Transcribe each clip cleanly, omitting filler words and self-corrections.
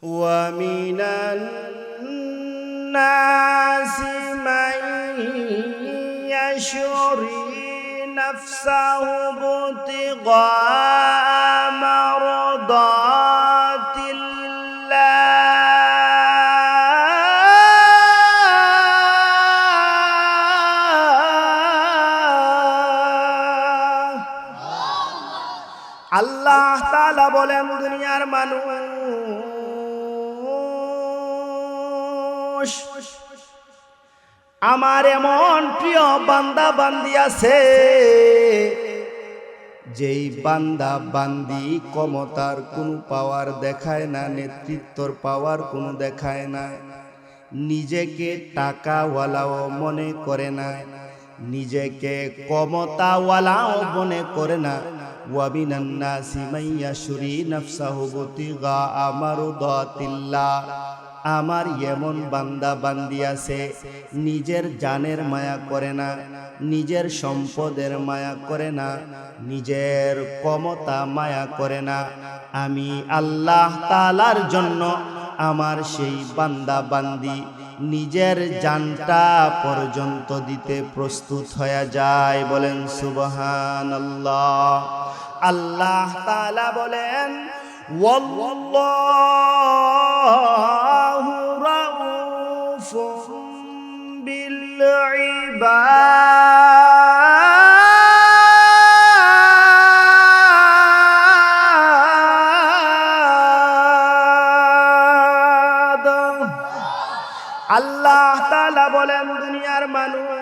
ومن الناس من يشري نفسه ابتغاء مرضات الله আল্লাহ তাআলা বলেন দুনিয়ার মানুষ আমার এমন প্রিয় বান্দা বান্দি আছে যেই বান্দা বান্দি ক্ষমতার কোনো পাওয়ার দেখায় না, নেতৃত্বর পাওয়ার কোনো দেখায় না, নিজেকে টাকাওয়ালাও মনে করে না, নিজেকে ক্ষমতাওয়ালাও মনে করে না। ওয়াবিনান নাসি মাইয়াশুরি নাফসাহু বুতিগা মারদাতিল্লাহ, আমার এমন বান্দা বান্দি আছে নিজের জানের মায়া করে না, নিজের সম্পদের মায়া করে না, নিজের ক্ষমতা মায়া করে না। আমি আল্লাহ তাআলার জন্য আমার সেই বান্দা বান্দি নিজের জানটা পর্যন্ত দিতে প্রস্তুত হয়ে যায়। বলেন সুবহানাল্লাহ। আল্লাহ তাআলা বলেন ওয়াল্লাহু রাউফুম বিল ইবাদ। আল্লাহ তাআলা বলেন দুনিয়ার মানুষ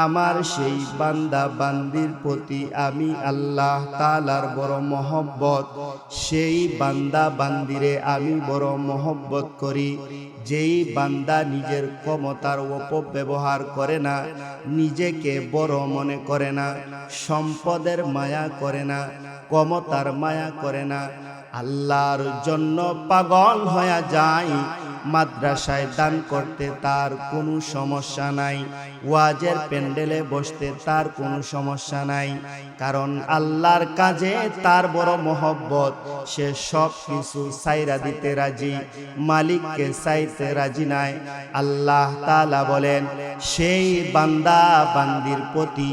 আমার সেই বান্দা বান্দির প্রতি আমি আল্লাহ তাআলার বড় মহব্বত, সেই বান্দা বান্দিরে আমি বড় মহব্বত করি। যেই বান্দা নিজের ক্ষমতার অপব্যবহার করে না, নিজেকে বড় মনে করে না, সম্পদের মায়া করে না, ক্ষমতার মায়া করে না, আল্লাহর জন্য পাগল হয়ে যায়। মাদ্রাসায় দান করতে তার কোনো সমস্যা নাই, ওয়াজের প্যান্ডেলে বসতে তার কোনো সমস্যা নাই, কারণ আল্লাহর কাজে তার বড় মহব্বত। সে সব কিছু সাইরা দিতে রাজি, মালিককে চাইতে রাজি নাই। আল্লাহ তাআলা বলেন সেই বান্দা বান্দির প্রতি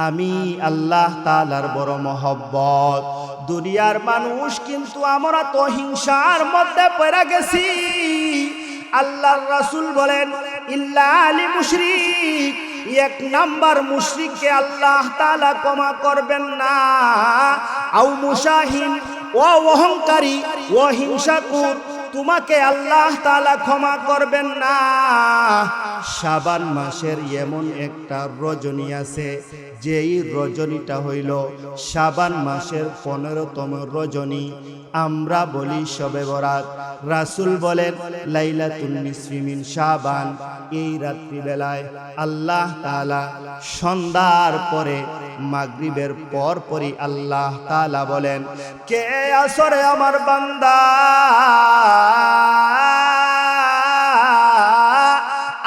আমি আল্লাহ তাআলার বড় মহব্বত। দুনিয়ার মানুষ কিন্তু আমরা তো হিংসার মধ্যে পড়ে গেছি। আল্লাহর রাসূল বলেন ইল্লা আলি মুশরিক, এক নাম্বার মুশরিককে আল্লাহ তাআলা ক্ষমা করবেন না। আও মুশাহিন, ও অহংকারী, ও হিংসাকুর, তোমাকে আল্লাহ তাআলা ক্ষমা করবেন না। শাবান মাসের এমন একটা রজনী আছে, যেই রজনীটা হইল শাবান মাসের 15তম রজনী, আমরা বলি শবে বরাত। রাসূল বলেন লাইলাতুন নিসফি মিন শাবান, এই রাত্রি বেলায় আল্লাহ তাআলা সন্ধ্যার পরে মাগরিবের পরই আল্লাহ তাআলা বলেন কে আসরে আমার বান্দা,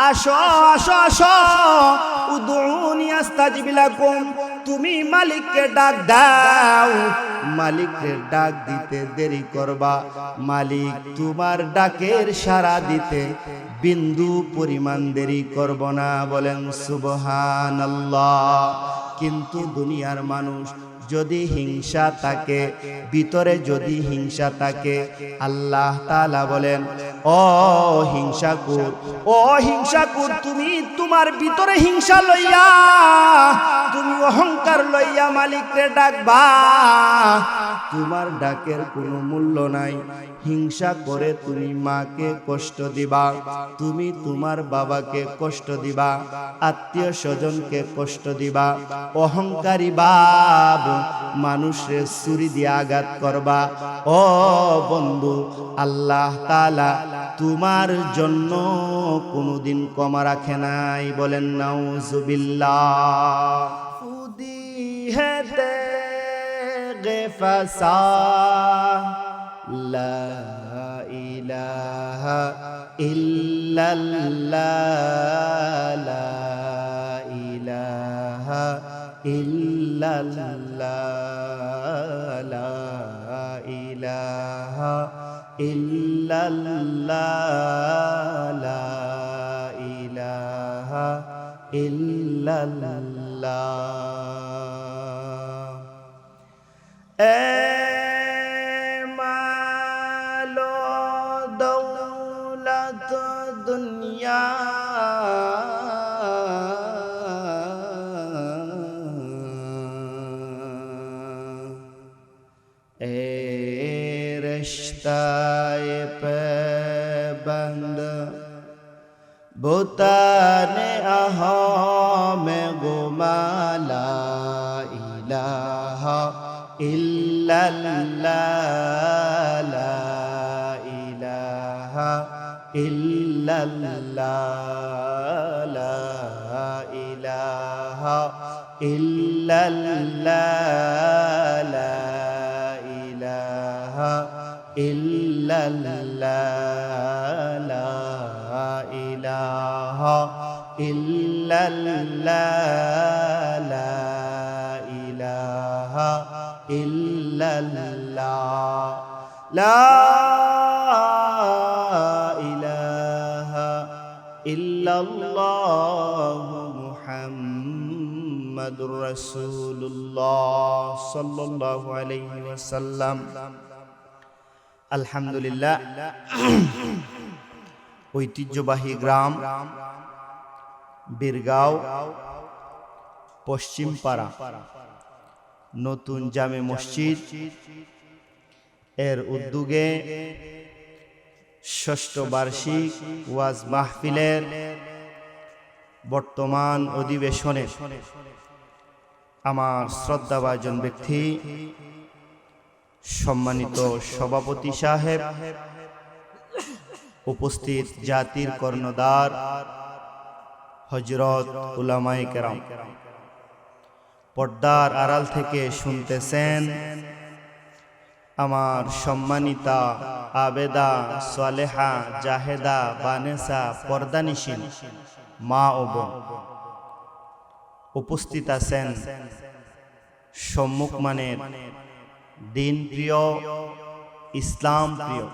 আসো আসো আসো, উদউনি আস্তাজিব লাকুম, তুমি মালিককে ডাক দাও। মালিককে ডাক দিতে দেরি করবা, মালিক তোমার ডাকের সাড়া দিতে বিন্দু পরিমাণ দেরি করব না। বলেন সুবহানাল্লাহ। কিন্তু দুনিয়ার মানুষ যদি হিংসা থাকে, ভিতরে যদি হিংসা থাকে, আল্লাহ তাআলা বলেন ও হিংসাকুর, ও হিংসাকুর, তুমি তোমার ভিতরে হিংসা লইয়া, তুমি অহংকার লইয়া মালিককে ডাকবা, তোমার ডাকের কোনো মূল্য নাই। হিংসা করে তুমি মাকে কষ্ট দিবা, তুমি তোমার বাবাকে কষ্ট দিবা, আত্মীয় স্বজনকে কষ্ট দিবা, অহংকারী বাপ মানুষের ছুরি দিয়ে আঘাত করবা। ও বন্ধু, আল্লাহ তাআলা তোমার জন্য কোনোদিন কমা রাখে নাই। বলেন নাউজুবিল্লাহ। খুদি হেতে গেফাসা লা ইলাহা ইল্লাল্লাহ, লা ইলাহা ইল্লাল্লাহ লা ইলাহা ইল্লাল্লাহ লা ইলাহা ইল্লাল্লাহ এ মালো দৌলত দুনিয়া रिश्ताए पैबंद बुताने आहा में गुमाला इलाहा इल्लल्लाह ला इलाहा इल्लल्लाह ला इलाहा इल्लल्लाह ला इल्लल्लाह ला इलाहा इल्लल्लाह ला इलाहा इल्लल्लाह ला इलाहा इल्लल्लाह मुहम्मदुर रसूलुल्लाह सल्लल्लाहु अलैहि वसल्लम। আলহামদুলিল্লাহ, ঐতিহ্যবাহী গ্রাম বীরগাঁও পশ্চিমপাড়া নতুন জামে মসজিদ এর উদ্যোগে ষষ্ঠ বার্ষিক ওয়াজ মাহফিলের বর্তমান অধিবেশনে আমার শ্রদ্ধাভাজন ব্যক্তি সম্মানিত সভাপতি সাহেব, উপস্থিত জাতির কর্ণধার হযরত উলামায়ে কেরাম, পর্দার আড়াল থেকে শুনতেছেন আমার সম্মানিতা আবেদা সালেহা জাহেদা বানেসা পর্দানিশীন মা ও বোন, উপস্থিত আছেন সম্মুখ মানের দিন প্রিয়, ইসলাম প্রিয়,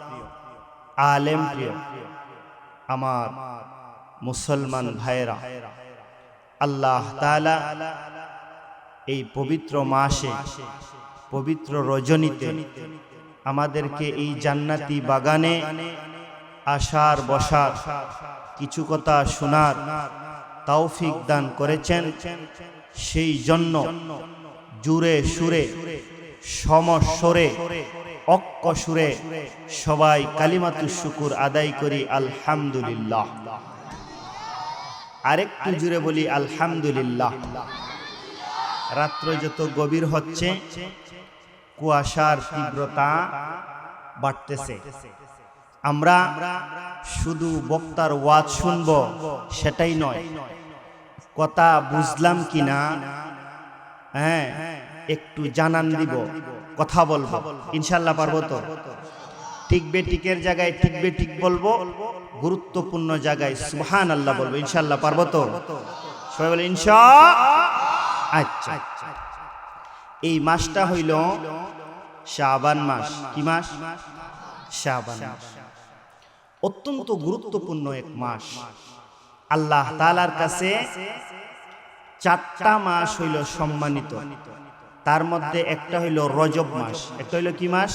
আলেম প্রিয় আমার মুসলমান ভাইরা। আল্লাহ তাআলা এই পবিত্র মাসে, পবিত্র রজনীতে আমাদেরকে এই জান্নাতি বাগানে আসার বসার, কিছু কথা শোনার তৌফিক দান করেছেন। সেই জন্য জুরে সুরে সমস্বরে অক্ক সুরে সবাই কালিমাতুশ শুকুর আদায় করি আলহামদুলিল্লাহ। আরেকটু জুড়ে বলি আলহামদুলিল্লাহ। রাত্র যত গভীর হচ্ছে কুয়াশার তীব্রতা বাড়তেছে। আমরা শুধু বক্তার ওয়াজ শুনব সেটাই নয়, কথা বুঝলাম কিনা হ্যাঁ একটু জানান দিব, কথা বলবো ইনশাআল্লাহ। পারবো তো? টিকবে টিকের জায়গায় টিকবে ঠিক বলবো, গুরুত্বপূর্ণ জায়গায় সুবহানাল্লাহ বলবো ইনশাআল্লাহ। পারবো তো? সবাই বলে ইনশাআল্লাহ। আচ্ছা, এই মাসটা হইল শাবান মাস। কি মাস? শাবান মাস। অত্যন্ত গুরুত্বপূর্ণ এক মাস। আল্লাহ তাআলার কাছে 4টা মাস হইল সম্মানিত, তার মধ্যে একটা হইল রজব মাস, একটা হইল কি মাস?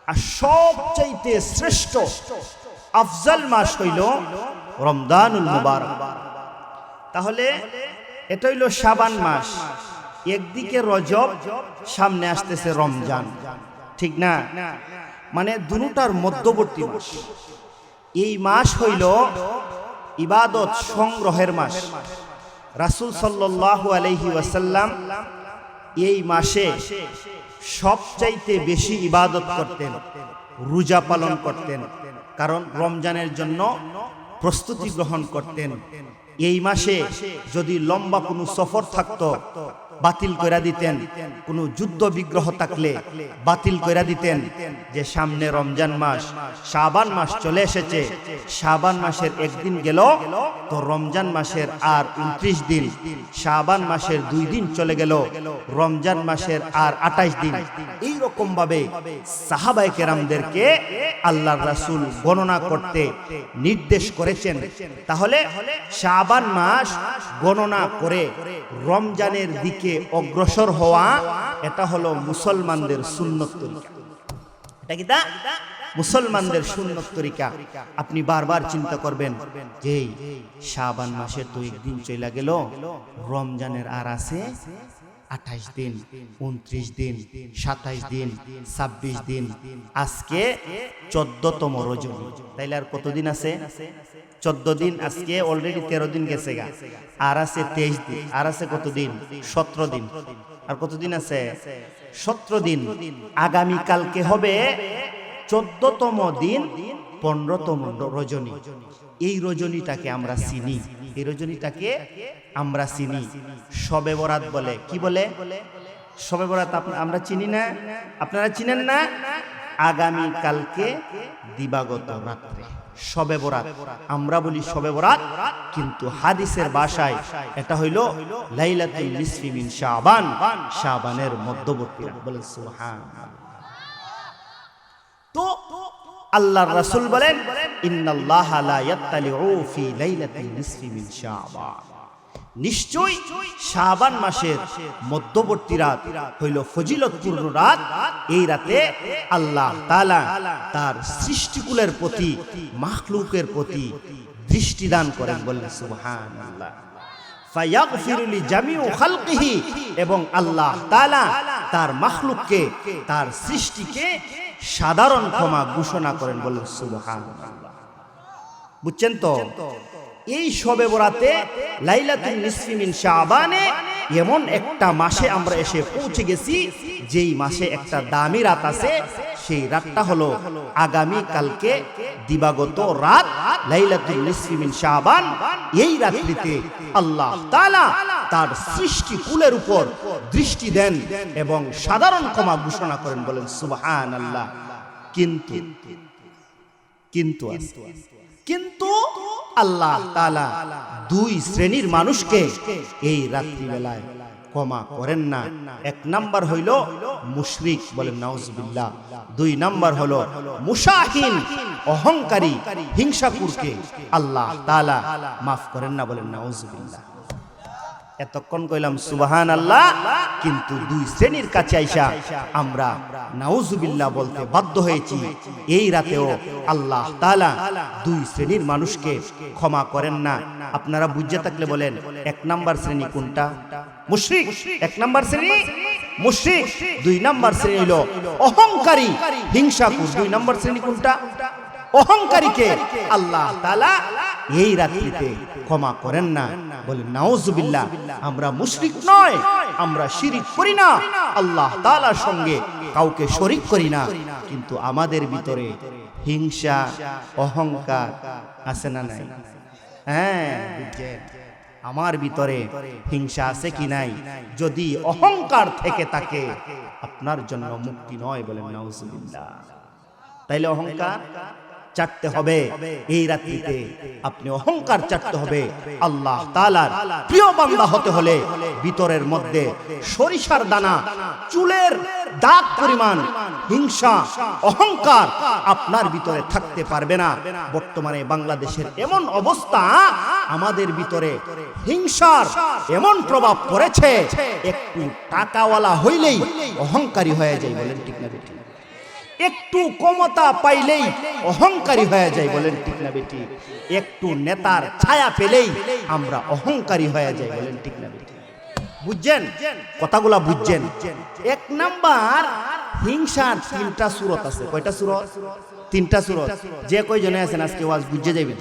আর সবচাইতে শ্রেষ্ঠ আফজল মাস হইল রমজানুল মুবারক। তাহলে এটা হইল শাবান মাস, একদিকে রজব, সামনে আসতেছে রমজান, ঠিক না? মানে দুটার মধ্যবর্তী মাস। এই মাস হইল ইবাদত সংগ্রহের মাস। রাসূল সাল্লাল্লাহু আলাইহি ওয়াসাল্লাম এই মাসে সবচাইতে বেশি ইবাদত করতেন, রোজা পালন করতেন, কারণ রমজানের জন্য প্রস্তুতি গ্রহণ করতেন। এই মাসে যদি লম্বা কোনো সফর থাকতো বাতিল কইরা দিতেন, কোনো যুদ্ধ বিগ্রহ থাকলে বাতিল কইরা দিতেন যে সামনে রমজান মাস, শাবান মাস চলে এসেছে, শাবান মাসের একদিন গেল তো রমজান মাসের আর 29 দিন, শাবান মাসের 2 দিন চলে গেল, রমজান মাসের আর 28 দিন। এই রকম ভাবে সাহাবায়ে কেরামদেরকে আল্লাহর রাসূল গণনা করতে নির্দেশ করেছেন। তাহলে শাবান মাস গণনা করে রমজানের দিকে অগ্রসর হওয়া, এটা হলো মুসলমানদের সুন্নত তরিকা। এটা কি তা মুসলমানদের সুন্নত তরিকা। আপনি বারবার চিন্তা করবেন যে শাবান মাসের তো একদিন চলে গেল, রমজানের আর আছে 28 দিন, 29 দিন, 27 দিন, 26 দিন, আজকে 14তম রজনী। তাইলে আর কতদিন আছে? 14 দিন। আজকে অলরেডি 13 দিন গেছে গা, আর আছে 23 দিন, আর আছে কতদিন? 17 দিন। আর কতদিন আছে? 17 দিন। আগামী কালকে হবে 14তম দিন, 15তম রজনী। এই রজনীটাকে আমরা চিনি, এই রজনীটাকে আমরা চিনি শবে বরাত বলে। কি বলে? শবে বরাত আমরা চিনি না? আপনারা চিনেন না? আগামী কালকে দিবাগত রাত্রে শবে বরাত, আমরা বলি শবে বরাত, কিন্তু হাদিসের ভাষায় এটা হইল লাইলাতুল নিসফি মিন শাবান, শাবানের মধ্যবর্তী রাত। বলেন সুবহানাল্লাহ। তো আল্লাহর রাসূল বলেন ইন্নাল্লাহা লা ইয়াত্তালিউ ফি লাইলাতিন নিসফি মিন শাবান, নিশ্চয় শাবান মাসের মধ্যবর্তী রাত হইল ফজিলতপূর্ণ রাত। এই রাতে আল্লাহ তাআলা তার সৃষ্টিকুলের প্রতি, মাখলুকের প্রতি দৃষ্টিদান করেন। বলেন সুবহানাল্লাহ। ফায়াগফিরু লিজামিউ খালকিহি, এবং আল্লাহ তাআলা তার মাখলুককে, তার সৃষ্টিকে সাধারণ ক্ষমা ঘোষণা করেন। বলেন সুবহানাল্লাহ। বুঝছেন তো? এই শবে বরাতে লাইলাতুল নিসফি মিন শাবানে এমন একটা মাসে আমরা এসে পৌঁছে গেছি, যেই মাসে একটা দামি রাত আছে। সেই রাতটা হলো আগামী কালকে দিবাগত রাত, লাইলাতুল নিসফি মিন শাবান। এই রাত্রিতে আল্লাহ তাআলা তার সৃষ্টি কুলের উপর দৃষ্টি দেন এবং সাধারণ ক্ষমা ঘোষণা করেন। বলেন সুবহানাল্লাহ। কিন্তু আল্লাহ তাআলা 2 শ্রেণীর মানুষকে এই রাত্রিবেলায় ক্ষমা করেন না। 1 নাম্বার হইল মুশরিক। বলেন নাউজুবিল্লাহ। 2 নাম্বার হলো মুশাহিন, অহংকারী, হিংসাকুরকে আল্লাহ তাআলা মাফ করেন না। বলেন নাউজুবিল্লাহ। এতক্ষণ কইলাম সুবহানাল্লাহ, কিন্তু 2 শ্রেণীর কাছে আইসা আমরা নাউজুবিল্লাহ বলতে বাধ্য হয়েছি। এই রাতেও আল্লাহ তাআলা 2 শ্রেণীর মানুষকে ক্ষমা করেন না। আপনারা বুঝে থাকলে বলেন 1 নাম্বার শ্রেণী কোনটা? মুশরিক। 1 নাম্বার শ্রেণী মুশরিক। 2 নাম্বার শ্রেণী হলো অহংকারী, হিংসাকুর। 2 নাম্বার শ্রেণী কোনটা? অহংকারীকে আল্লাহ তাআলা এই রাত্রিতে ক্ষমা করেন না। বলেন নাউজুবিল্লাহ। আমরা মুশরিক নয়, আমরা শিরিক করি না, আল্লাহ তাআলার সঙ্গে কাউকে শরীক করি না, কিন্তু আমাদের ভিতরে হিংসা, অহংকার আছে না নাই? হ্যাঁ, বুঝছেন? আমার ভিতরে হিংসা আছে কি নাই? যদি অহংকার থেকে থাকে, আপনার জন্য মুক্তি নয়। বলেন নাউজুবিল্লাহ। তাইলে অহংকার চাটতে হবে এই রাত্রিতে। আপনি অহংকার চাটতে হবে। আল্লাহ তাআলার প্রিয় বান্দা হতে হলে ভিতরের মধ্যে সরিষার দানা, চুলের দাগ পরিমাণ হিংসা, অহংকার আপনার ভিতরে থাকতে পারবে না। বর্তমানে বাংলাদেশের এমন অবস্থা, আমাদের ভিতরে হিংসার এমন প্রভাব পড়েছে, একটু টাকাওয়ালা হইলেই অহংকারী হয়ে যায়। বলেন ঠিক না বেটি? একটু ক্ষমতা পাইলেই অহংকারী হয়ে যায়। বলেন ঠিক না বেটি? একটু নেতার ছায়া পেলেই আমরা অহংকারী হয়ে যাই। বলেন ঠিক না বেটি? বুঝছেন কথাগুলা? বুঝছেন? 1 নাম্বার হিংসার 3টা সূরত আছে। কয়টা সূরত? 3টা সূরত। যে কয়জনে আছেন আজকে ওয়াজ বুঝে যাবেন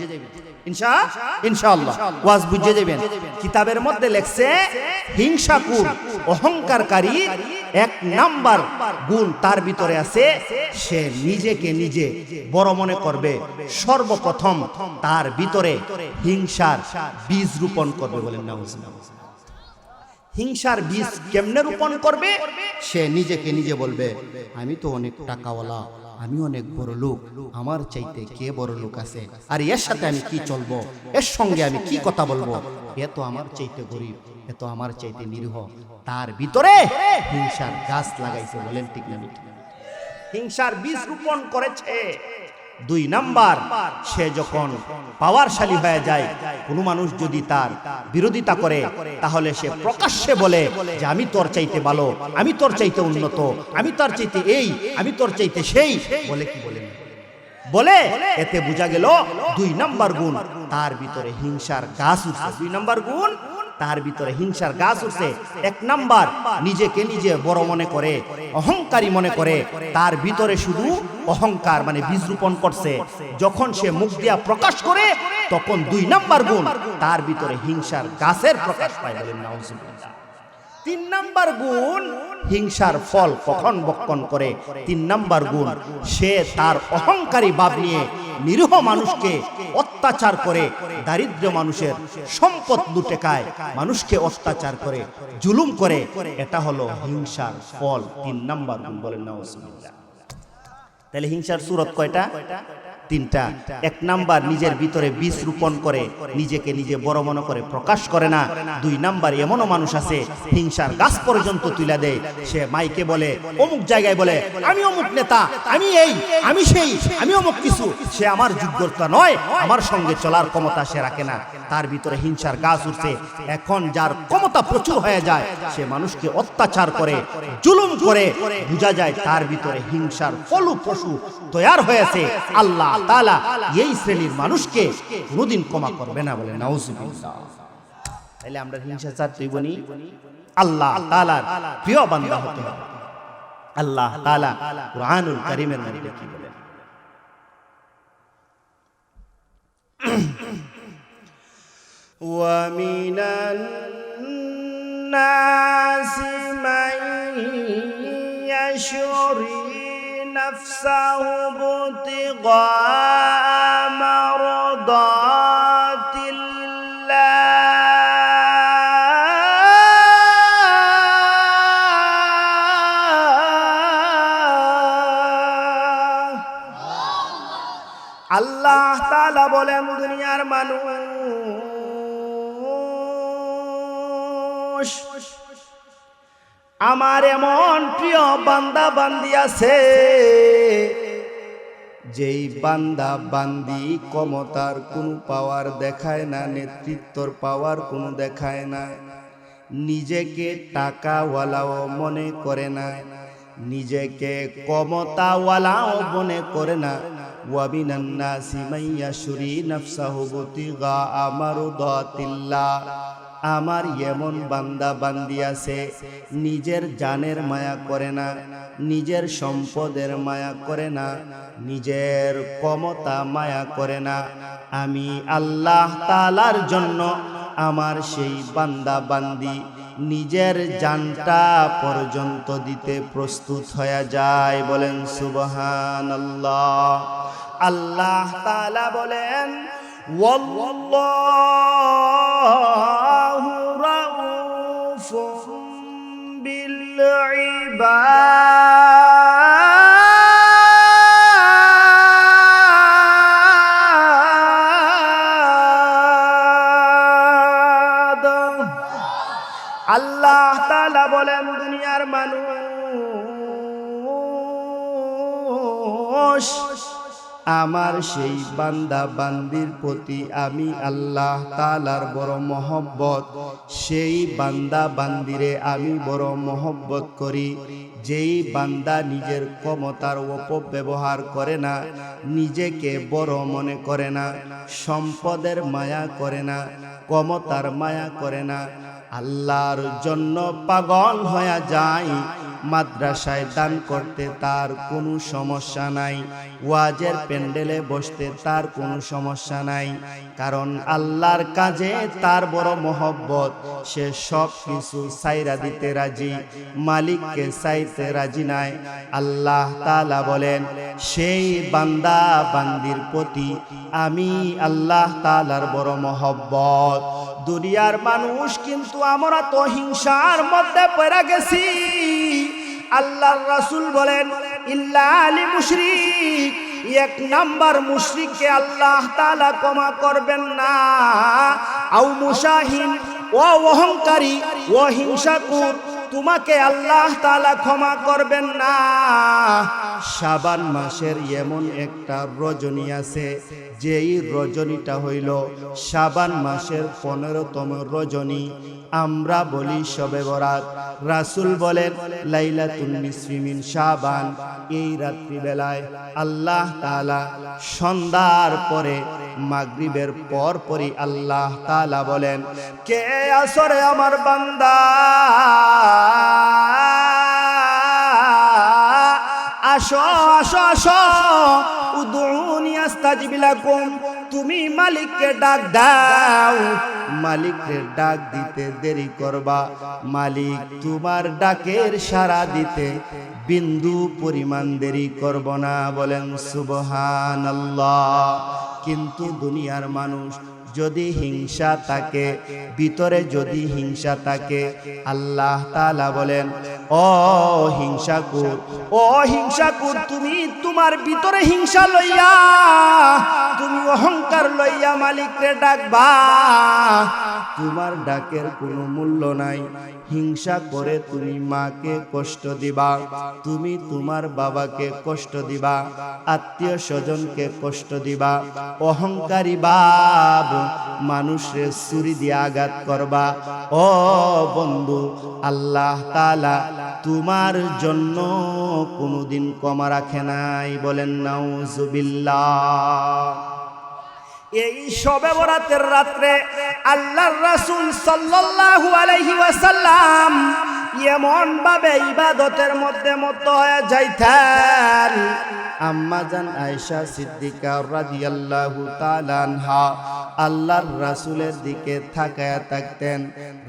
ইনশাআল্লাহ। ওয়াজ বুঝে যাবেন। কিতাবের মধ্যে লেখছে হিংসাকুর, অহংকারকারী 1 নাম্বার গুণ তার ভিতরে আছে, সে নিজেকে নিজে বড় মনে করবে। সর্বপ্রথম তার ভিতরে হিংসার বীজ রোপণ করবে। বলেন নাউজুবিল্লাহ। হিংসার বীজ কেমনে রোপণ করবে? সে নিজেকে নিজে বলবে, আমি তো অনেক টাকাওয়ালা, আমি অনেক বড় লোক, আমার চাইতে কে বড় লোক আছে, আর এর সাথে আমি কি চলবো, এর সঙ্গে আমি কি কথা বলবো, এ তো আমার চাইতে গরিব, এ তো আমার চাইতে নিরীহ। তার ভিতরে হিংসার গাছ লাগাইছে। বলেন ঠিক না? হিংসার বীজ রোপণ করেছে। 2 নাম্বার, সে যখন পাওয়ারশালী হয়ে যায়, কোনো মানুষ যদি তার বিরোধিতা করে, তাহলে সে প্রকাশ্যে বলে যে আমি তোর চাইতে ভালো, আমি তোর চাইতে উন্নত, আমি তোর চাইতে এই, আমি তোর চাইতে সেই। বলে কি বলে? বলে। এতে বোঝা গেল 2 নাম্বার গুণ, তার ভিতরে হিংসার গাছ উঠছে। 2 নাম্বার গুণ, তার ভিতরে হিংসার গাছ উঠছে। 1 নাম্বার, নিজেকে নিজে বড় মনে করে, অহংকারী মনে করে, তার ভিতরে শুধু অহংকার মানে বীজ রোপণ করছে। যখন সে মুখ দিয়া প্রকাশ করে, তখন 2 নাম্বার গুণ, তার ভিতরে হিংসার গাছের প্রকাশ পায়। বলেন নাউজুবিল্লাহ। 3 নাম্বার গুণ, হিংসার ফল কখন বক্ষণ করে। 3 নাম্বার গুণ, সে তার অহংকারী ভাব নিয়ে নিরীহ মানুষকে অত্যাচার করে, দারিদ্র মানুষের সম্পদ লুটে খায়, মানুষকে অত্যাচার করে, জুলুম করে। এটা হলো হিংসার ফল। 3 নাম্বার গুণ। বলেন নাউজুবিল্লাহ। তাহলে হিংসার সূরত কয়টা? 3টা। 1 নাম্বার, নিজের ভিতরে বীজ রোপণ করে, নিজেকে নিজে বড় মনে করে, প্রকাশ করে না। 2 নাম্বার, এমনও মানুষ আছে হিংসার গাছ পর্যন্ত তুলে দেয়। সে মাইকে বলে, অমুক জায়গায় বলে, আমি অমুক নেতা, আমি এই, আমি সেই, আমি অমুক কিছু। সে আমার যোগ্যতা নয়, আমার সঙ্গে চলার ক্ষমতা সে রাখে না। তার ভিতরে হিংসার গাছ উঠছে। এখন যার ক্ষমতা প্রচুর হয়ে যায়, সে মানুষকে অত্যাচার করে, জুলুম করে, বোঝা যায় তার ভিতরে হিংসার ফলু পশু তৈরি হয়েছে। আল্লাহ তাআলা এই শ্রেণীর মানুষকে কোনোদিন ক্ষমা করবে না। বলে নাউজুবিল্লাহ। তাহলে আমরা হিংসা ছাড়তেই বনি, আল্লাহ তাআলার প্রিয় বান্দা হতে হবে। আল্লাহ তাআলা কুরআনুল কারীমের মধ্যে কি বলেন? ওয়া মিনান নাসি মান ইয়াশরি নাফসাহু ইবতিগা মারদাতিল্লাহ। আল্লাহ তাআলা বলেন, দুনিয়ার মানুষ, আমার এমন প্রিয় বান্দা বান্দি আছে, যেই বান্দা বান্দি ক্ষমতার কোনো পাওয়ার দেখায় না, নেতৃত্বর পাওয়ার কোনো দেখায় না, নিজেকে টাকাওয়ালাও মনে করে না, নিজেকে ক্ষমতাওয়ালাও মনে করে না। ওয়া মিনান নাসি মান ইয়াশরি নাফসাহু ইবতিগা মারদাতিল্লাহ। আমার এমন বান্দা বান্দি আছে, নিজের জানের মায়া করে না, নিজের সম্পদের মায়া করে না, নিজের ক্ষমতা মায়া করে না। আমি আল্লাহ তাআলার জন্য আমার সেই বান্দা বান্দি নিজের জানটা পর্যন্ত দিতে প্রস্তুত হয়ে যায়। বলেন সুবহানাল্লাহ। আল্লাহ তাআলা বলেন, ওয়াল্লাহু রাউফুম বিল ইবাদ। আল্লাহ তাআলা বলেন, দুনিয়ার মানুষ, আমার সেই বান্দা বান্দির প্রতি আমি আল্লাহ তাআলার বড় মহব্বত। সেই বান্দা বান্দিরে আমি বড় মহব্বত করি, যেই বান্দা নিজের ক্ষমতার অপব্যবহার করে না, নিজেকে বড় মনে করে না, সম্পদের মায়া করে না, ক্ষমতার মায়া করে না, আল্লাহর জন্য পাগল হয়ে যায়। মাদ্রাসায় দান করতে তার কোনো সমস্যা নাই, ওয়াজের প্যান্ডেলে বসতে তার কোনো সমস্যা নাই, কারণ আল্লাহর কাজে তার বড় মহব্বত। সে সব কিছু ছাইরা দিতে রাজি, মালিককে চাইতে রাজি নাই। আল্লাহ তাআলা বলেন, সেই বান্দা বান্দির প্রতি আমি আল্লাহ তাআলার বড় মহব্বত। দুনিয়ার মানুষ কিন্তু আমরা তো হিংসার মধ্যে পড়ে গেছি। আল্লাহর রাসূল বলেন ইল্লা আলি মুশরিক, এক নাম্বার মুশরিককে আল্লাহ তাআলা ক্ষমা করবেন না। আও মুশাহিন, ও অহংকারী, ও হিংসাকুর, তোমাকে আল্লাহ তাআলা ক্ষমা করবেন না। শাবান মাসের এমন একটা রজনী আছে, যেই রজনীটা হইল শাবান মাসের 15তম রজনী, আমরা বলি শবে বরাত। রাসূল বলেন লাইলাতুন নিসফি মিন শাবান, এই রাত্রি বেলায় আল্লাহ তাআলা সন্ধ্যার পরে মাগরিবের পরই আল্লাহ তাআলা বলেন, কে আসরে আমার বান্দা, আসো আসো আসো, উদউনি আস্তাজিব লাকুম, তুমি মালিককে ডাক দাও। মালিককে ডাক দিতে দেরি করবা, মালিক তোমার ডাকের সাড়া দিতে বিন্দু পরিমাণ দেরি করব না। বলেন সুবহানাল্লাহ। কিন্তু দুনিয়ার মানুষ যদি হিংসা থাকে, ভিতরে যদি হিংসা থাকে, আল্লাহ তাআলা বলেন ও হিংসাকুর, ও হিংসাকুর, তুমি তোমার ভিতরে হিংসা লইয়া, তুমি অহংকার লইয়া মালিককে ডাকবা, তোমার ডাকের কোনো মূল্য নাই। হিংসা করে তুমি মাকে কষ্ট দিবা, তুমি তোমার বাবাকে কষ্ট দিবা, আত্মীয় স্বজনকে কষ্ট দিবা, অহংকারী বাপ মানুষের ছুরি দিয়ে আঘাত করবা। ও বন্ধু, আল্লাহ তাআলা তোমার জন্য কোনোদিন ক্ষমা রাখে নাই। বলেন নাউজুবিল্লাহ। এই শবে বরাতের রাত্রে আল্লাহর রাসূল সাল্লাল্লাহু আলাইহি ওয়াসাল্লাম এমন ভাবে ইবাদতের মধ্যে মত্ত হয়ে যাইতেন। আম্মা জান আয়েশা সিদ্দিকা রাদিয়াল্লাহু তাআলা আনহা আল্লাহর রাসূলের দিকে তাকায়া থাকতেন,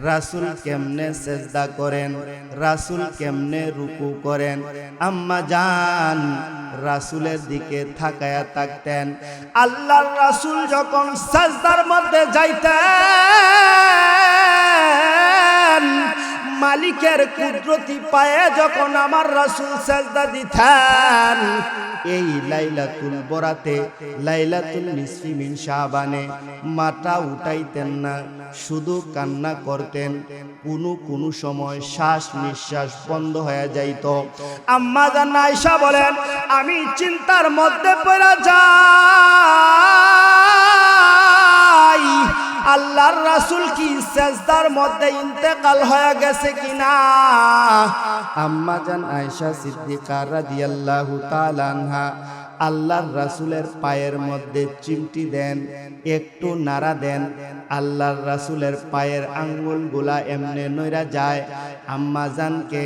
রাসূল কেমনে সেজদা করেন, রাসূল কেমনে রুকু করেন। আম্মা জান রাসূলের দিকে তাকায়া থাকতেন। আল্লাহর রাসূল যখন সাজদার মধ্যে যাইতেন, মালিকের কুদরতি পায়ে যখন আমার রাসূল সাজদা দিতেন, এই লাইলাতুল বরাতে, লাইলাতুল নিসফি মিন শাবানে মাথা উঠাইতেন না, শুধু কান্না করতেন। কোনো সময় শ্বাস নিঃশ্বাস বন্ধ হয়ে যাইত। আম্মা জান আয়েশা বলেন, আমি চিন্তার মধ্যে পড়ে যাই, আল্লাহর রাসূল কি সেজদার মধ্যে ইন্তেকাল হয়ে গেছে কিনা। আম্মা জান আয়েশা সিদ্দিকা রাদিয়াল্লাহু তাআলা আনহা আল্লাহর রাসূলের পায়ের মধ্যে চিমটি দেন, একটু নাড়া দেন, আল্লাহর রাসূলের পায়ের আঙ্গুলগুলা এমনে নইরা যায়। আম্মা জানকে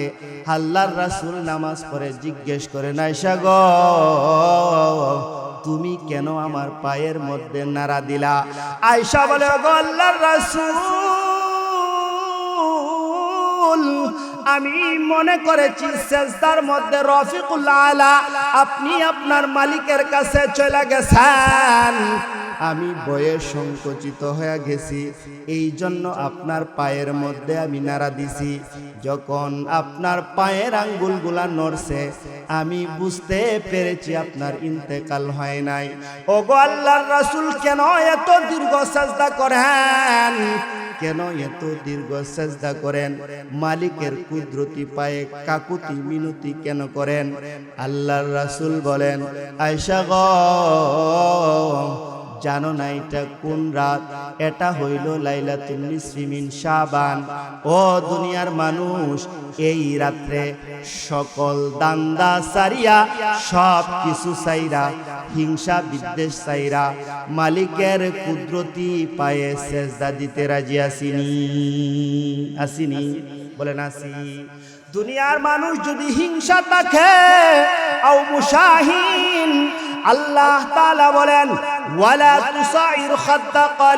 আল্লাহর রাসূল নামাজ পড়ে জিজ্ঞেস করেন, আয়েশা গো, তুমি কেন আমার পায়ের মধ্যে নাড়া দিলা? আয়েশা বলে, গো আল্লাহর রাসূল, আমি মনে করেছি সেজদার মধ্যে রফিকুল আলা আপনি আপনার মালিকের কাছে চলে গেছেন, আমি ভয়ে সংকুচিত হয়ে গেছি, এই জন্য আপনার পায়ের মধ্যে আমি নাড়া দিছি। যখন আপনার পায়ের আঙ্গুলগুলা নড়ছে, আমি বুঝতে পেরেছি আপনার ইন্তেকাল হয় নাই। ওগো আল্লাহর রাসূল, কেন এত দীর্ঘ সাজদা করেন, কেন এত দীর্ঘ সাজদা করেন? মালিকের কুদরতি পায়ে কাকুতি মিনতি কেন করেন? আল্লাহর রাসূল বলেন, আয়েশা গো, জানো না এটা কোন রাত? এটা হইল লাইলাতুন নিসফি মিন শাবান। ও দুনিয়ার মানুষ, এই রাত্রে সকল দান্দা সারিয়া, সব কিছু সাইরা, হিংসা বিদ্বেষ সাইরা মালিকের কুদরতি পায়ে সেজদা দিতে রাজি আসিনি? আসিনি? বলেন আসি। দুনিয়ার মানুষ যদি হিংসা থাকে, আও মুশাহিন, আল্লাহ তাআলা বলেন ওয়ালা তুসাইর খাদ্দাকা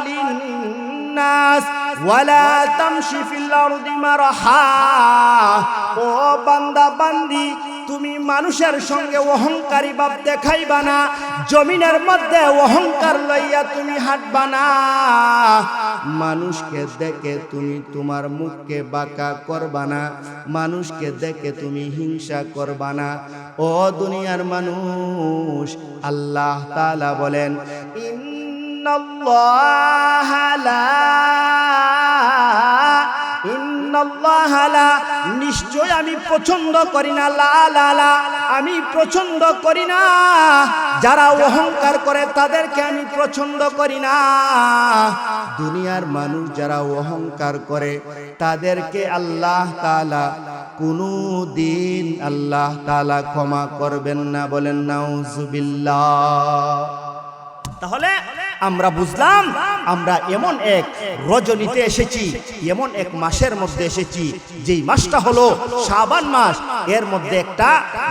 الناس ولا تمشي في الأرض مرحا ও বান্দা বান্দি তুমি মানুষের সঙ্গে অহংকারী ভাব দেখাইবা না জমিনের মধ্যে অহংকার লইয়া তুমি হাঁটবা না মানুষকে দেখে তুমি তোমার মুখকে বাঁকা করবা না মানুষকে দেখে তুমি হিংসা করবা না ও দুনিয়ার মানুষ আল্লাহ তাআলা বলেন নিশ্চয় আমি পছন্দ করি না আমি পছন্দ করি না যারা অহংকার করে তাদেরকে আমি পছন্দ করি না দুনিয়ার মানুষ যারা অহংকার করে তাদেরকে আল্লাহ তাআলা কোনদিন আল্লাহ তাআলা ক্ষমা করবেন না বলেন নাউজুবিল্লাহ তাহলে আমরা বুঝলাম আমরা এমন এক রজনীতে এসেছি এমন এক মাসের মধ্যে এসেছি যেই মাসটা হলো শাবান মাস এর মধ্যে একটা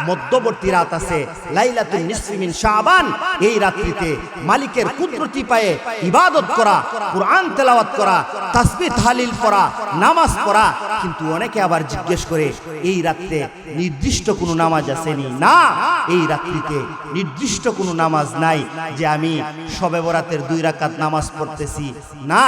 মধ্যবর্তী রাত আছে লাইলাতুন নিসফি মিন শাবান এই রাত্রিতে মালিকের কুদরতি পায়ে ইবাদত করা কুরআন তেলাওয়াত করা তাসবিহ তাহলিল করা নামাজ পড়া কিন্তু অনেকে আবার জিজ্ঞেস করে এই রাতে নির্দিষ্ট কোনো নামাজ আসেনি না এই রাত্রিতে নির্দিষ্ট কোনো নামাজ নাই যে আমি শবে বরাতের 2 রাকাত নামাজ পড়তেছি না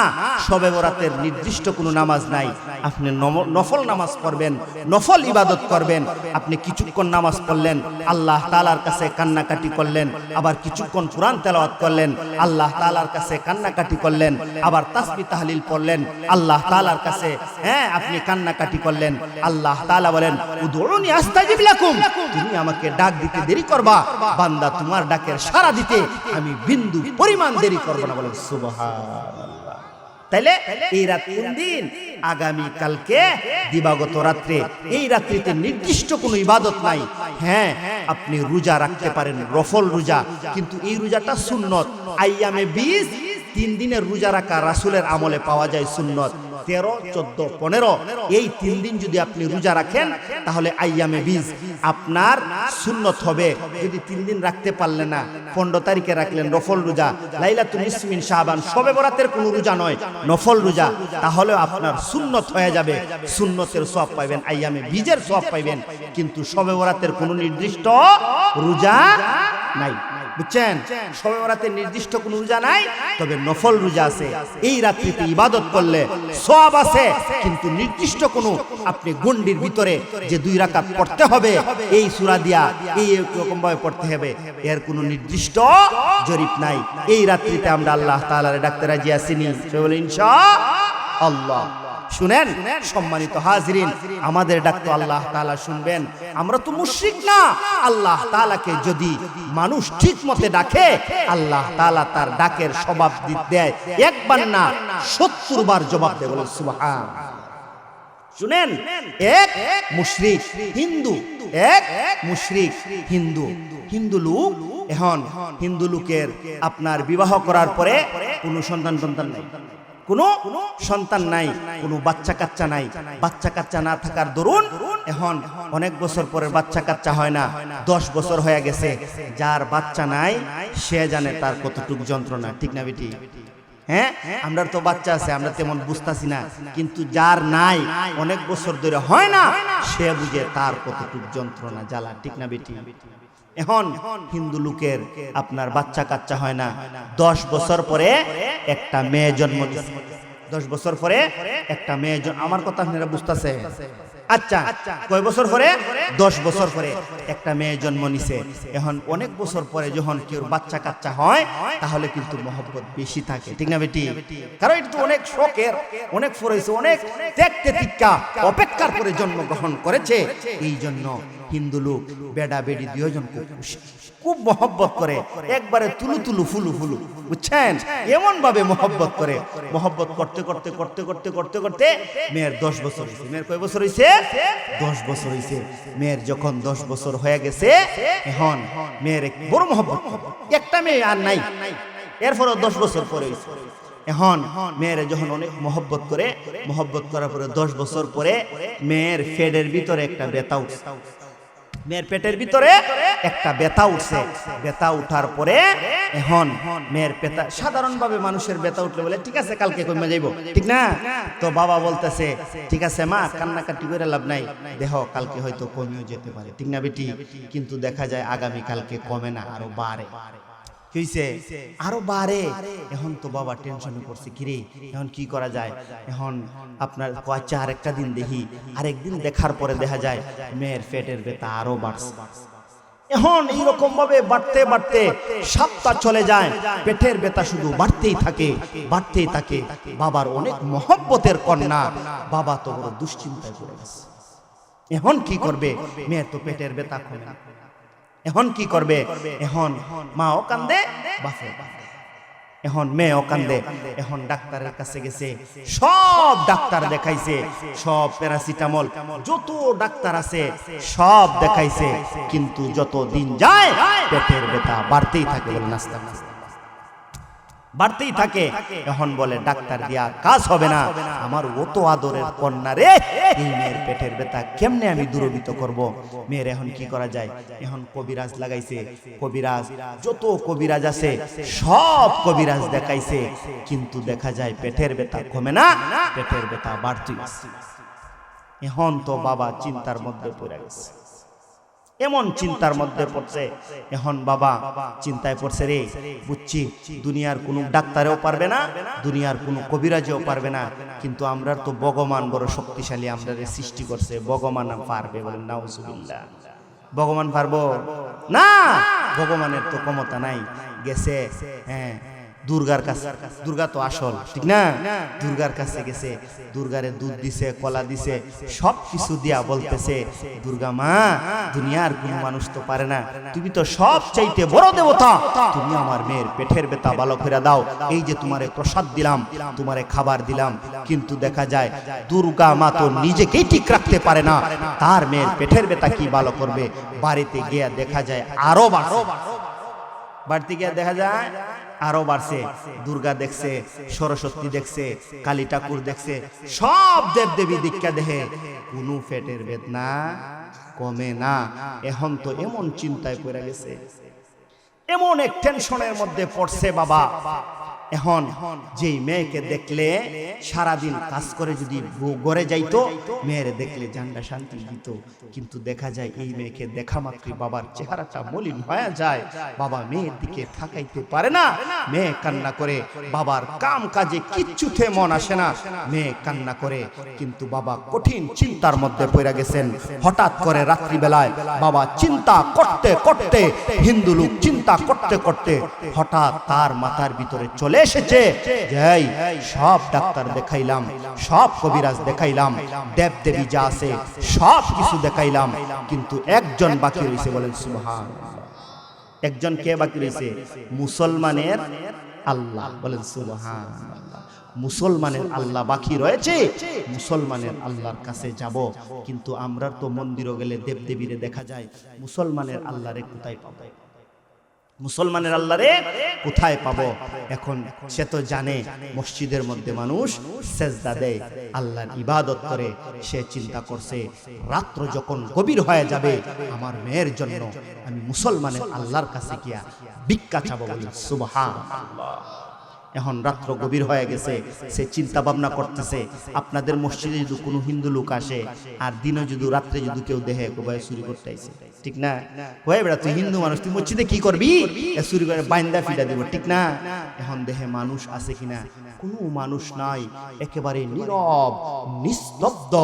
শবে বরাতের নির্দিষ্ট কোনো নামাজ নাই আপনি নফল নামাজ পড়বেন নফল ইবাদত করবেন আপনি কিছুক্ষণ নামাজ পড়লেন আল্লাহ তাআলার কাছে কান্নাকাটি করলেন আবার কিছুক্ষণ কুরআন তেলাওয়াত করলেন আল্লাহ তাআলার কাছে কান্নাকাটি করলেন আবার তাসবিহ তাহলিল পড়লেন আল্লাহ তাআলার কাছে আপনি কান্নাকাটি করলেন আল্লাহ তাআলা বলেন উদউনি আস্তাজিব লাকুম তুমি আমাকে ডাক দিতে দেরি করবা বান্দা তোমার ডাকের সাড়া দিতে আমি বিন্দু পরিমাণ দেরি করব না বলেন সুবহানাল্লাহ তাইলে এই রাত কোন দিন আগামী কালকে দিবাগত রাতে এই রাত্রিতে নির্দিষ্ট কোনো ইবাদত নাই আপনি রোজা রাখতে পারেন নফল রোজা কিন্তু এই রোজাটা সুন্নত আইয়ামে 20 3 দিনের রোজা রাখা রাসূলের আমলে পাওয়া যায় সুন্নত 13, 14, 15 এই 3 দিন যদি আপনি রোজা রাখেন তাহলে আইয়ামে 20 আপনার সুন্নত হবে যদি 3 দিন রাখতে পারলেন না 15 তারিখে রাখলেন নফল রোজা লাইলাতুন নিসফি মিন শাবান শবে বরাতের কোনো রোজা নয় নফল রোজা তাহলে আপনার সুন্নত হয়ে যাবে সুন্নতের সওয়াব পাবেন আইয়ামে 20 এর সওয়াব পাবেন কিন্তু শবে বরাতের কোনো নির্দিষ্ট রোজা নাই বুঝছেন শবে বরাতের নির্দিষ্ট কোনো রোজা নাই তবে নফল রোজা আছে এই রাত্রিতে ইবাদত করলে সওয়াব আছে কিন্তু নির্দিষ্ট কোনো আপনি গন্ডির ভিতরে যে 2 রাকাত পড়তে হবে এই সূরা দিয়া এই রকম ভাবে পড়তে হবে এর কোনো নির্দিষ্ট জরিপ নাই এই রাত্রিতে আমরা আল্লাহ তাআলার ডাকতে রাজি আছি নি বলে ইনশাআল্লাহ শুনেন সম্মানিত হাজিরিন আমাদের ডাক তো আল্লাহ তাআলা শুনবেন আমরা তো মুশরিক না আল্লাহ তাআলাকে যদি মানুষ ঠিকমতে ডাকে আল্লাহ তাআলা তার ডাকের জবাব দেয় একবার না 70 বার জবাব দেয় বলেন সুবহানাল্লাহ শুনেন এক মুশরিক হিন্দু এক মুশরিক হিন্দু লোক এখন হিন্দু লোকের আপনার বিবাহ করার পরে কোনো সন্তান নাই কোনো সন্তান নাই কোনো বাচ্চা কাচ্চা নাই বাচ্চা কাচ্চা না থাকার দরুন এখন অনেক বছর পরে বাচ্চা কাচ্চা হয় না 10 বছর হয়ে গেছে যার বাচ্চা নাই সে জানে তার কতটুকু যন্ত্রণা ঠিক না বেটি আমরা তো বাচ্চা আছে আমরা তেমন বুঝতাছি না কিন্তু যার নাই অনেক বছর ধরে হয় না সে বুঝে তার কতটুকু যন্ত্রণা জ্বালা ঠিক না বেটি এখন হিন্দু লোকের আপনার বাচ্চা কাচ্চা হয় না 10 বছর পরে একটা মেয়ে জন্ম দিছে 10 বছর পরে একটা মেয়ে আমার কথা আপনারা বুঝতাছে আচ্ছা কয় বছর পরে 10 বছর পরে একটা মেয়ে জন্ম নিছে এখন অনেক বছর পরে যখন কেউ বাচ্চা কাচ্চা হয় তাহলে কিন্তু মহব্বত বেশি থাকে ঠিক না বেটি কারণ এটা তো অনেক শোকের অনেক ফরইছে অনেক দেখতে টিক্কা অপেক্ষার পরে জন্মগ্রহণ করেছে এই জন্য হিন্দু লোক বেডা বেডি দুইজন খুব মহব্বত করে একবারে তুলু ফুলু বুঝছেন এমন ভাবে মহব্বত করে মহব্বত করতে মেয়ের 10 বছর হইছে মেয়ের কয় বছর হইছে 10 বছর হইছে মেয়ের যখন 10 বছর হয়ে গেছে এখন মেয়ের বড় মহব্বত একটা মেয়ে আর নাই এরপরও 10 বছর পরে হইছে এখন মেয়ের যখন অনেক মহব্বত করার পরে 10 বছর পরে মেয়ের ফেডের ভিতরে একটা ব্যথা উঠছে মেয়ের পেটের ভিতরে একটা ব্যথা উঠছে, ব্যথা উঠার পরে এখন মেয়ের পেটা, সাধারণভাবে মানুষের ব্যথা উঠলে বলে ঠিক আছে কালকে কমে যাইব, ঠিক না? তো বাবা বলতেছে ঠিক আছে মা, কান্নাকাটি করে লাভ নাই, দেহ কালকে হয়তো কমেও যেতে পারে, ঠিক না বেটি? কিন্তু দেখা যায় আগামী কালকে কমে না, আরো বাড়ে। হইছে আরো বাড়ে। এখন তো বাবা টেনশনে পড়ছে, কিরে এখন কি করা যায়? এখন আপনার কয়েকটা আরেকটা দিন দেখি, আরেকদিন দেখার পরে দেখা যায় মেয়ের পেটের ব্যথা আরো বাড়ছে। এখন এইরকম ভাবে বাড়তে বাড়তে সপ্তাহ চলে যায়, পেটের ব্যথা শুধু বাড়তেই থাকে, বাড়তেই থাকে। বাবার অনেক মহব্বতের কন্যা, বাবা তো বড় দুশ্চিন্তায় পড়ে গেছে। এখন কি করবে? মেয়ের তো পেটের ব্যথা কমে না, এখন কি করবে? এখন মাও কান্দে, বাপে এখন মেয়েও কান্দে। এখন ডাক্তারের কাছে গেছে, সব ডাক্তার দেখাইছে, সব প্যারাসিটামল যত ডাক্তার আছে সব দেখাইছে, কিন্তু যত দিন যায় পেটের ব্যথা বাড়তেই থাকে, বলে নাস্তা বাড়তেই থাকে। এখন বলে ডাক্তার দিয়া কাজ হবে না, আমার অত আদরের কন্যা রে, এই মেয়ের পেটের ব্যথা কেমনে আমি দূরীভূত করব? মেয়ের এখন কি করা যায়? এখন কবিরাজ লাগাইছে, কবিরাজ যত কবিরাজ আছে সব কবিরাজ দেখাইছে, কিন্তু দেখা যায় পেটের ব্যথা কমে না, পেটের ব্যথা বাড়তেই আছে। এখন তো বাবা চিন্তার মধ্যে পড়ে গেছে, এমন চিন্তার মধ্যে পড়ছে। এখন বাবা চিন্তায় পড়ছে, রে বুঝছি দুনিয়ার কোনো ডাক্তারেও পারবে না, দুনিয়ার কোনো কবিরাজেও পারবে না, কিন্তু আমরা তো ভগবান বড় শক্তিশালী, আমরা সৃষ্টি করছে, ভগবান পারবে, বলেন নাউজুবিল্লাহ। ভগবান পারবো না? ভগবানের তো ক্ষমতা নাই। গেছে হ্যাঁ দুর্গার কাছে, দুর্গা তো আসল, ঠিক না? দুর্গার কাছে গেছে, দুর্গারে দুধ দিছে, কলা দিছে, সব কিছু দিয়া বলতেছে, দুর্গা মা দুনিয়ার কোনো মানুষ তো পারে না, তুমি তো সব চাইতে বড় দেবতা, তুমি আমার মেয়ের পেটের ব্যথা ভালো করে দাও। এই যে তোমারে প্রসাদ দিলাম, তোমারে খাবার দিলাম, কিন্তু দেখা যায় দুর্গা মা তো নিজেকেই ঠিক রাখতে পারে না, তার মেয়ের পেটের ব্যথা কি ভালো করবে? বাড়িতে গিয়া দেখা যায় আরো বাড়িতে গিয়া দেখা যায় আরো বাড়ছে। দুর্গা দেখছে, সরস্বতী দেখছে, কালী ঠাকুর দেখছে, সব দেব দেবী দীক্ষা দেখে, কোনো পেটের বেদনা কমে না। এখন তো এমন চিন্তায় পড়ে গেছে, এমন এক টেনশনের মধ্যে পড়ছে বাবা। এখন যেই মেয়েকে দেখলে সারাদিন কাজ করে যদি ঘরে যাইতো, মেয়েরে দেখলে জানটা শান্তি দিত, কিন্তু দেখা যায় এই মেয়েকে দেখা মাত্রই বাবার চেহারাটা মলিন হয়ে যায়, বাবা মেয়ের দিকে তাকাইতে পারে না, মেয়ে কান্না করে, বাবার কাম কাজে কিচ্ছুতে মন আসে না, মেয়ে কান্না করে। কিন্তু বাবা কঠিন চিন্তার মধ্যে পড়ে গেছেন। হঠাৎ করে রাত্রিবেলায় বাবা চিন্তা করতে করতে, হিন্দু লোক চিন্তা করতে করতে, হঠাৎ তার মাথার ভিতরে চলে এসেছে, যাই সব ডাক্তার দেখাইলাম, সব কবিরাজ দেখাইলাম, দেব দেবী যা আছে সব কিছু দেখাইলাম, কিন্তু একজন বাকি রয়েছে, বলেন সুবহানাল্লাহ। একজন কে বাকি রয়েছে? মুসলমানের আল্লাহ, বলেন সুবহানাল্লাহ। মুসলমানের আল্লাহ বাকি রয়েছে, মুসলমানের আল্লাহর কাছে যাব। কিন্তু আমরা তো মন্দিরে গেলে দেব দেবীরে দেখা যায়, মুসলমানের আল্লাহরে কোথায় পাবো? মুসলমানের আল্লাহরে কোথায় পাবো? এখন সে তো জানে মসজিদের মধ্যে মানুষ সেজদা দেয়, আল্লাহর ইবাদত করে। সে চিন্তা করছে রাত্র যখন গভীর হয়ে যাবে, আমার মেয়ের জন্য আমি মুসলমানের আল্লাহর কাছে গিয়া ভিক্ষা চাবো, বলি সুবহানাল্লাহ। এখন রাত্র গভীর হয়ে গেছে, সে চিন্তা ভাবনা করতেছে, আপনাদের মসজিদে যদি কোনো হিন্দু লোক আসে আর দিনে যদি রাত্রে যদি কেউ দেখে কবে চুরি করতে আইছে, ঠিক না? হয়ে বেড়া তুই হিন্দু মানুষ, তুই মসজিদে কি করবি? চুরি করে বাইন্দা ফিটা দিব, ঠিক না? এখন দেখে মানুষ আছে কিনা, কোনো মানুষ নাই, একেবারে নীরব নিস্তব্ধ,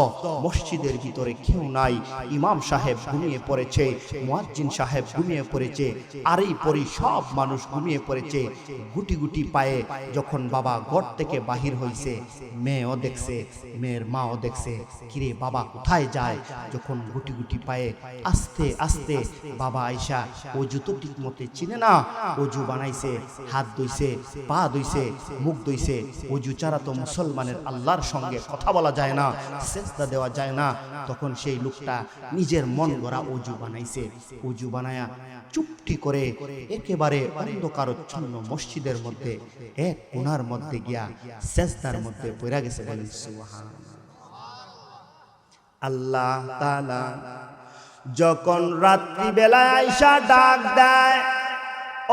মসজিদের ভিতরে কেউ নাই। ইমাম সাহেব ঘুমিয়ে পড়েছে, মুয়াজ্জিন সাহেব ঘুমিয়ে পড়েছে, আরই পরি সব মানুষ ঘুমিয়ে পড়েছে। গুটি গুটি পায়ে যখন বাবা ঘর থেকে বাহির হইছে, মেয়েও দেখছে, মেয়ের মাও দেখছে, কিরে বাবা কোথায় যায়? যখন গুটি গুটি পায়ে আস্তে আস্তে বাবা আইসা, অজু তো ঠিক মতে চিনে না, অজু বানাইছে, হাত ধুইছে, পা ধুইছে, মুখ ধুইছে। অজু ছাড়া তো মুসলমানের আল্লাহর সঙ্গে কথা বলা যায় না, সেজদা দেওয়া যায় না। তখন সেই লোকটা নিজের মন গড়া অজু বানাইছে, অজু বানায়া চুপটি করে একেবারে অন্ধকারচ্ছন্ন মসজিদের মধ্যে এক কোণার মধ্যে গিয়া সেজদার মধ্যে পড়ে গেছে, বলেন সুবহানাল্লাহ। আল্লাহ তাআলা যখন রাত্রিবেলায় আইসা ডাক দেয়,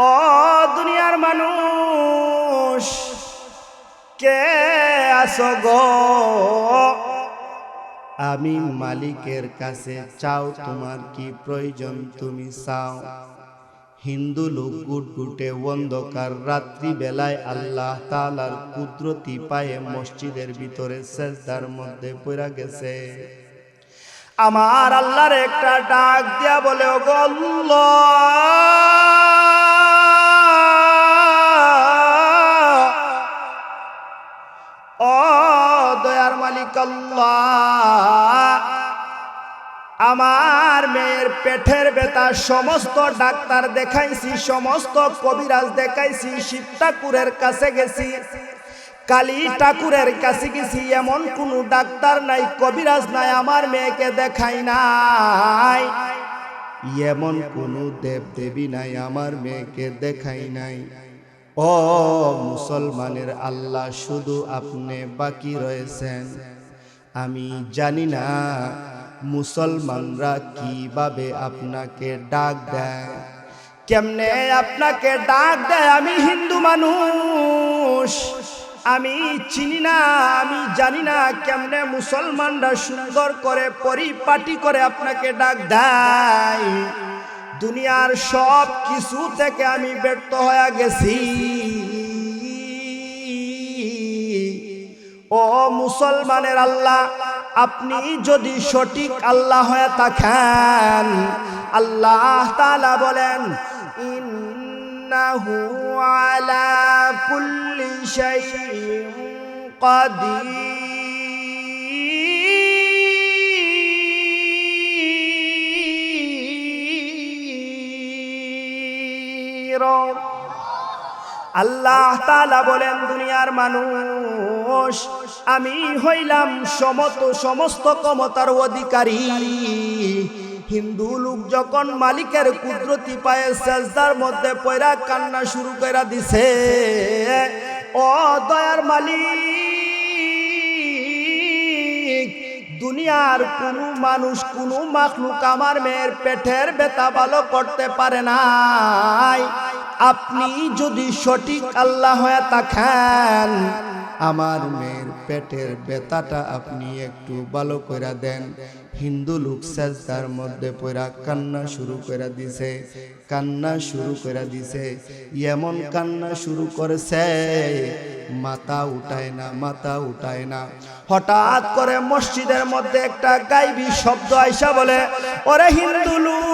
ও দুনিয়ার মানুষ কে আছো গো? আমি মালিকের কাছে, চাও তোমার কি প্রয়োজন তুমি চাও। হিন্দু লোক গুটগুটে অন্ধকার রাত্রি বেলায় আল্লাহ তাআলার কুদরতি পায়ে মসজিদের ভিতরে সেজদার মধ্যে পড়ে গেছে। আমার আল্লাহর একটা ডাক দিয়া বলে, ও গো আল্লাহ, ও দয়ার মালিক আল্লাহ, আমার মেয়ের পেটের ব্যথা সমস্ত ডাক্তার দেখাইছি, সমস্ত কবিরাজ দেখাইছি, শিব ঠাকুরের কাছে গেছি, কালী ঠাকুরের কাছে গেছি, এমন কোন ডাক্তার নাই, কবিরাজ নাই, আমার মেয়েকে দেখাই নাই। এমন কোন দেব দেবী নাই, আমার মেয়েকে দেখাই নাই। ও মুসলমানের আল্লাহ, শুধু আপনি বাকি রয়েছেন। আমি জানি না মুসলমানরা কিভাবে আপনাকে ডাক দেয়, কেমনে আপনাকে ডাক দেয়। আমি হিন্দু মানুষ, আমি চিনি না, আমি জানি না কেমনে মুসলমানরা সুন্দর করে পরিপাটি করে আপনাকে ডাক দেয়। দুনিয়ার সব কিছু থেকে আমি ব্যর্থ হয়ে গেছি। ও মুসলমানের আল্লাহ, আপনি যদি সঠিক আল্লাহ হয়ে থাকেন, আল্লাহ তাআলা বলেন, ইন্নাহু আলা কুল্লি শাইইন কাদির। আল্লাহ তাআলা বলেন, দুনিয়ার মানুষ, আমি হইলাম সমস্ত ক্ষমতার অধিকারী। হিন্দু লোক যখন মালিকের কুদরতি পায়ে সেজদার মধ্যে পয়রা কান্না শুরু করে দিছে, ও দয়ার মালিক, দুনিয়ার কোন মানুষ, কোন মাখলুক আমার মেয়ের পেটের ব্যথা ভালো করতে পারে নাই। আপনি যদি সঠিক আল্লাহ হয়ে থাকেন, আমার মেয়ের পেটের ব্যথাটা আপনি একটু ভালো করে দেন। হিন্দু লোক সেজদার মধ্যে পড়া কান্না শুরু করে দিছে, কান্না শুরু করে দিছে, এমন কান্না শুরু করেছে, মাথা উঠায় না, মাথা উঠায় না। হঠাৎ করে মসজিদের মধ্যে একটা গাইবী শব্দ আইসা বলে, ওরে হিন্দু লোক,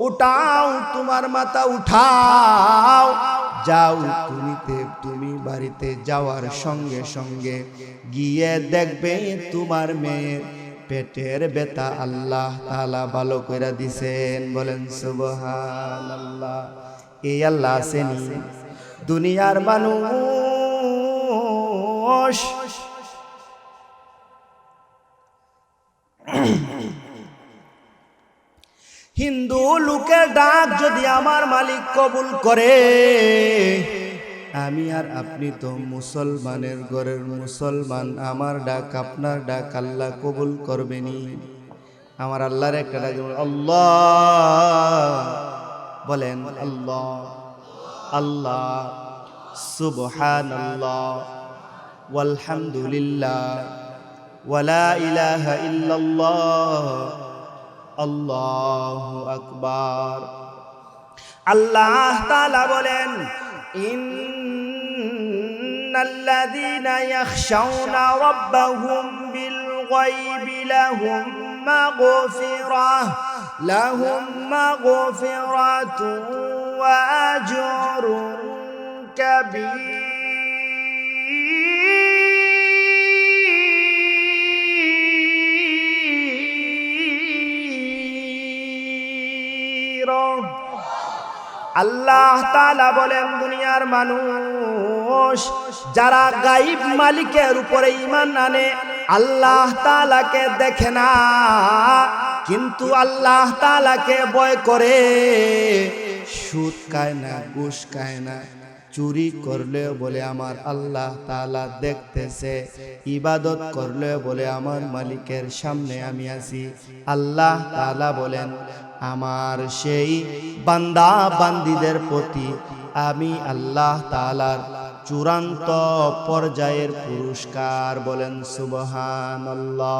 উঠাও, তোমার মাথা উঠাও, যাও, তুমি বাড়িতে যাওয়ার সঙ্গে সঙ্গে গিয়ে দেখবে তোমার মেয়ের পেটের ব্যথা আল্লাহ তাআলা ভালো করে দিছেন। বলেন সুবহানাল্লাহ। এই আল্লাহ আছেনি দুনিয়ার মানুষ। হিন্দু লোকের ডাক যদি আমার মালিক কবুল করে, আমি আর আপনি তো মুসলমানের ঘরের মুসলমান, আমার ডাক আপনার ডাক আল্লাহ কবুল করবেনি। আমার আল্লাহর একটা ডাক, আল্লাহ বলেন, আল্লাহ আল্লাহ, সুবহানাল্লাহ, ওয়ালহামদুলিল্লাহ, ওয়ালা ইলাহা ইল্লাল্লাহ, আল্লাহু আকবার। আল্লাহ তাআলা বলেন, ইন্নাল্লাযীনা ইয়াখশাউনা রাব্বাহুম বিল গায়বি লাহুম মাগফিরাতুন ওয়া আজরুন কাবীর। আল্লাহ তাআলা বলেন, দুনিয়ার মানুষ যারা গায়ব মালিকের উপরে ঈমান আনে, আল্লাহ তাআলাকে দেখে না কিন্তু আল্লাহ তাআলাকে ভয় করে, সুদ খায় না, ঘুষ খায় না, চুরি করলেও বলে আমার আল্লাহ তাআলা দেখতেছে, ইবাদত করলেও বলে আমার মালিকের সামনে আমি আছি। আল্লাহ তাআলা বলেন আমার সেই বান্দা বান্দীদের প্রতি আমি আল্লাহ তাআলার চূড়ান্ত পর্যায়ের পুরস্কার। বলেন সুবহানাল্লাহ।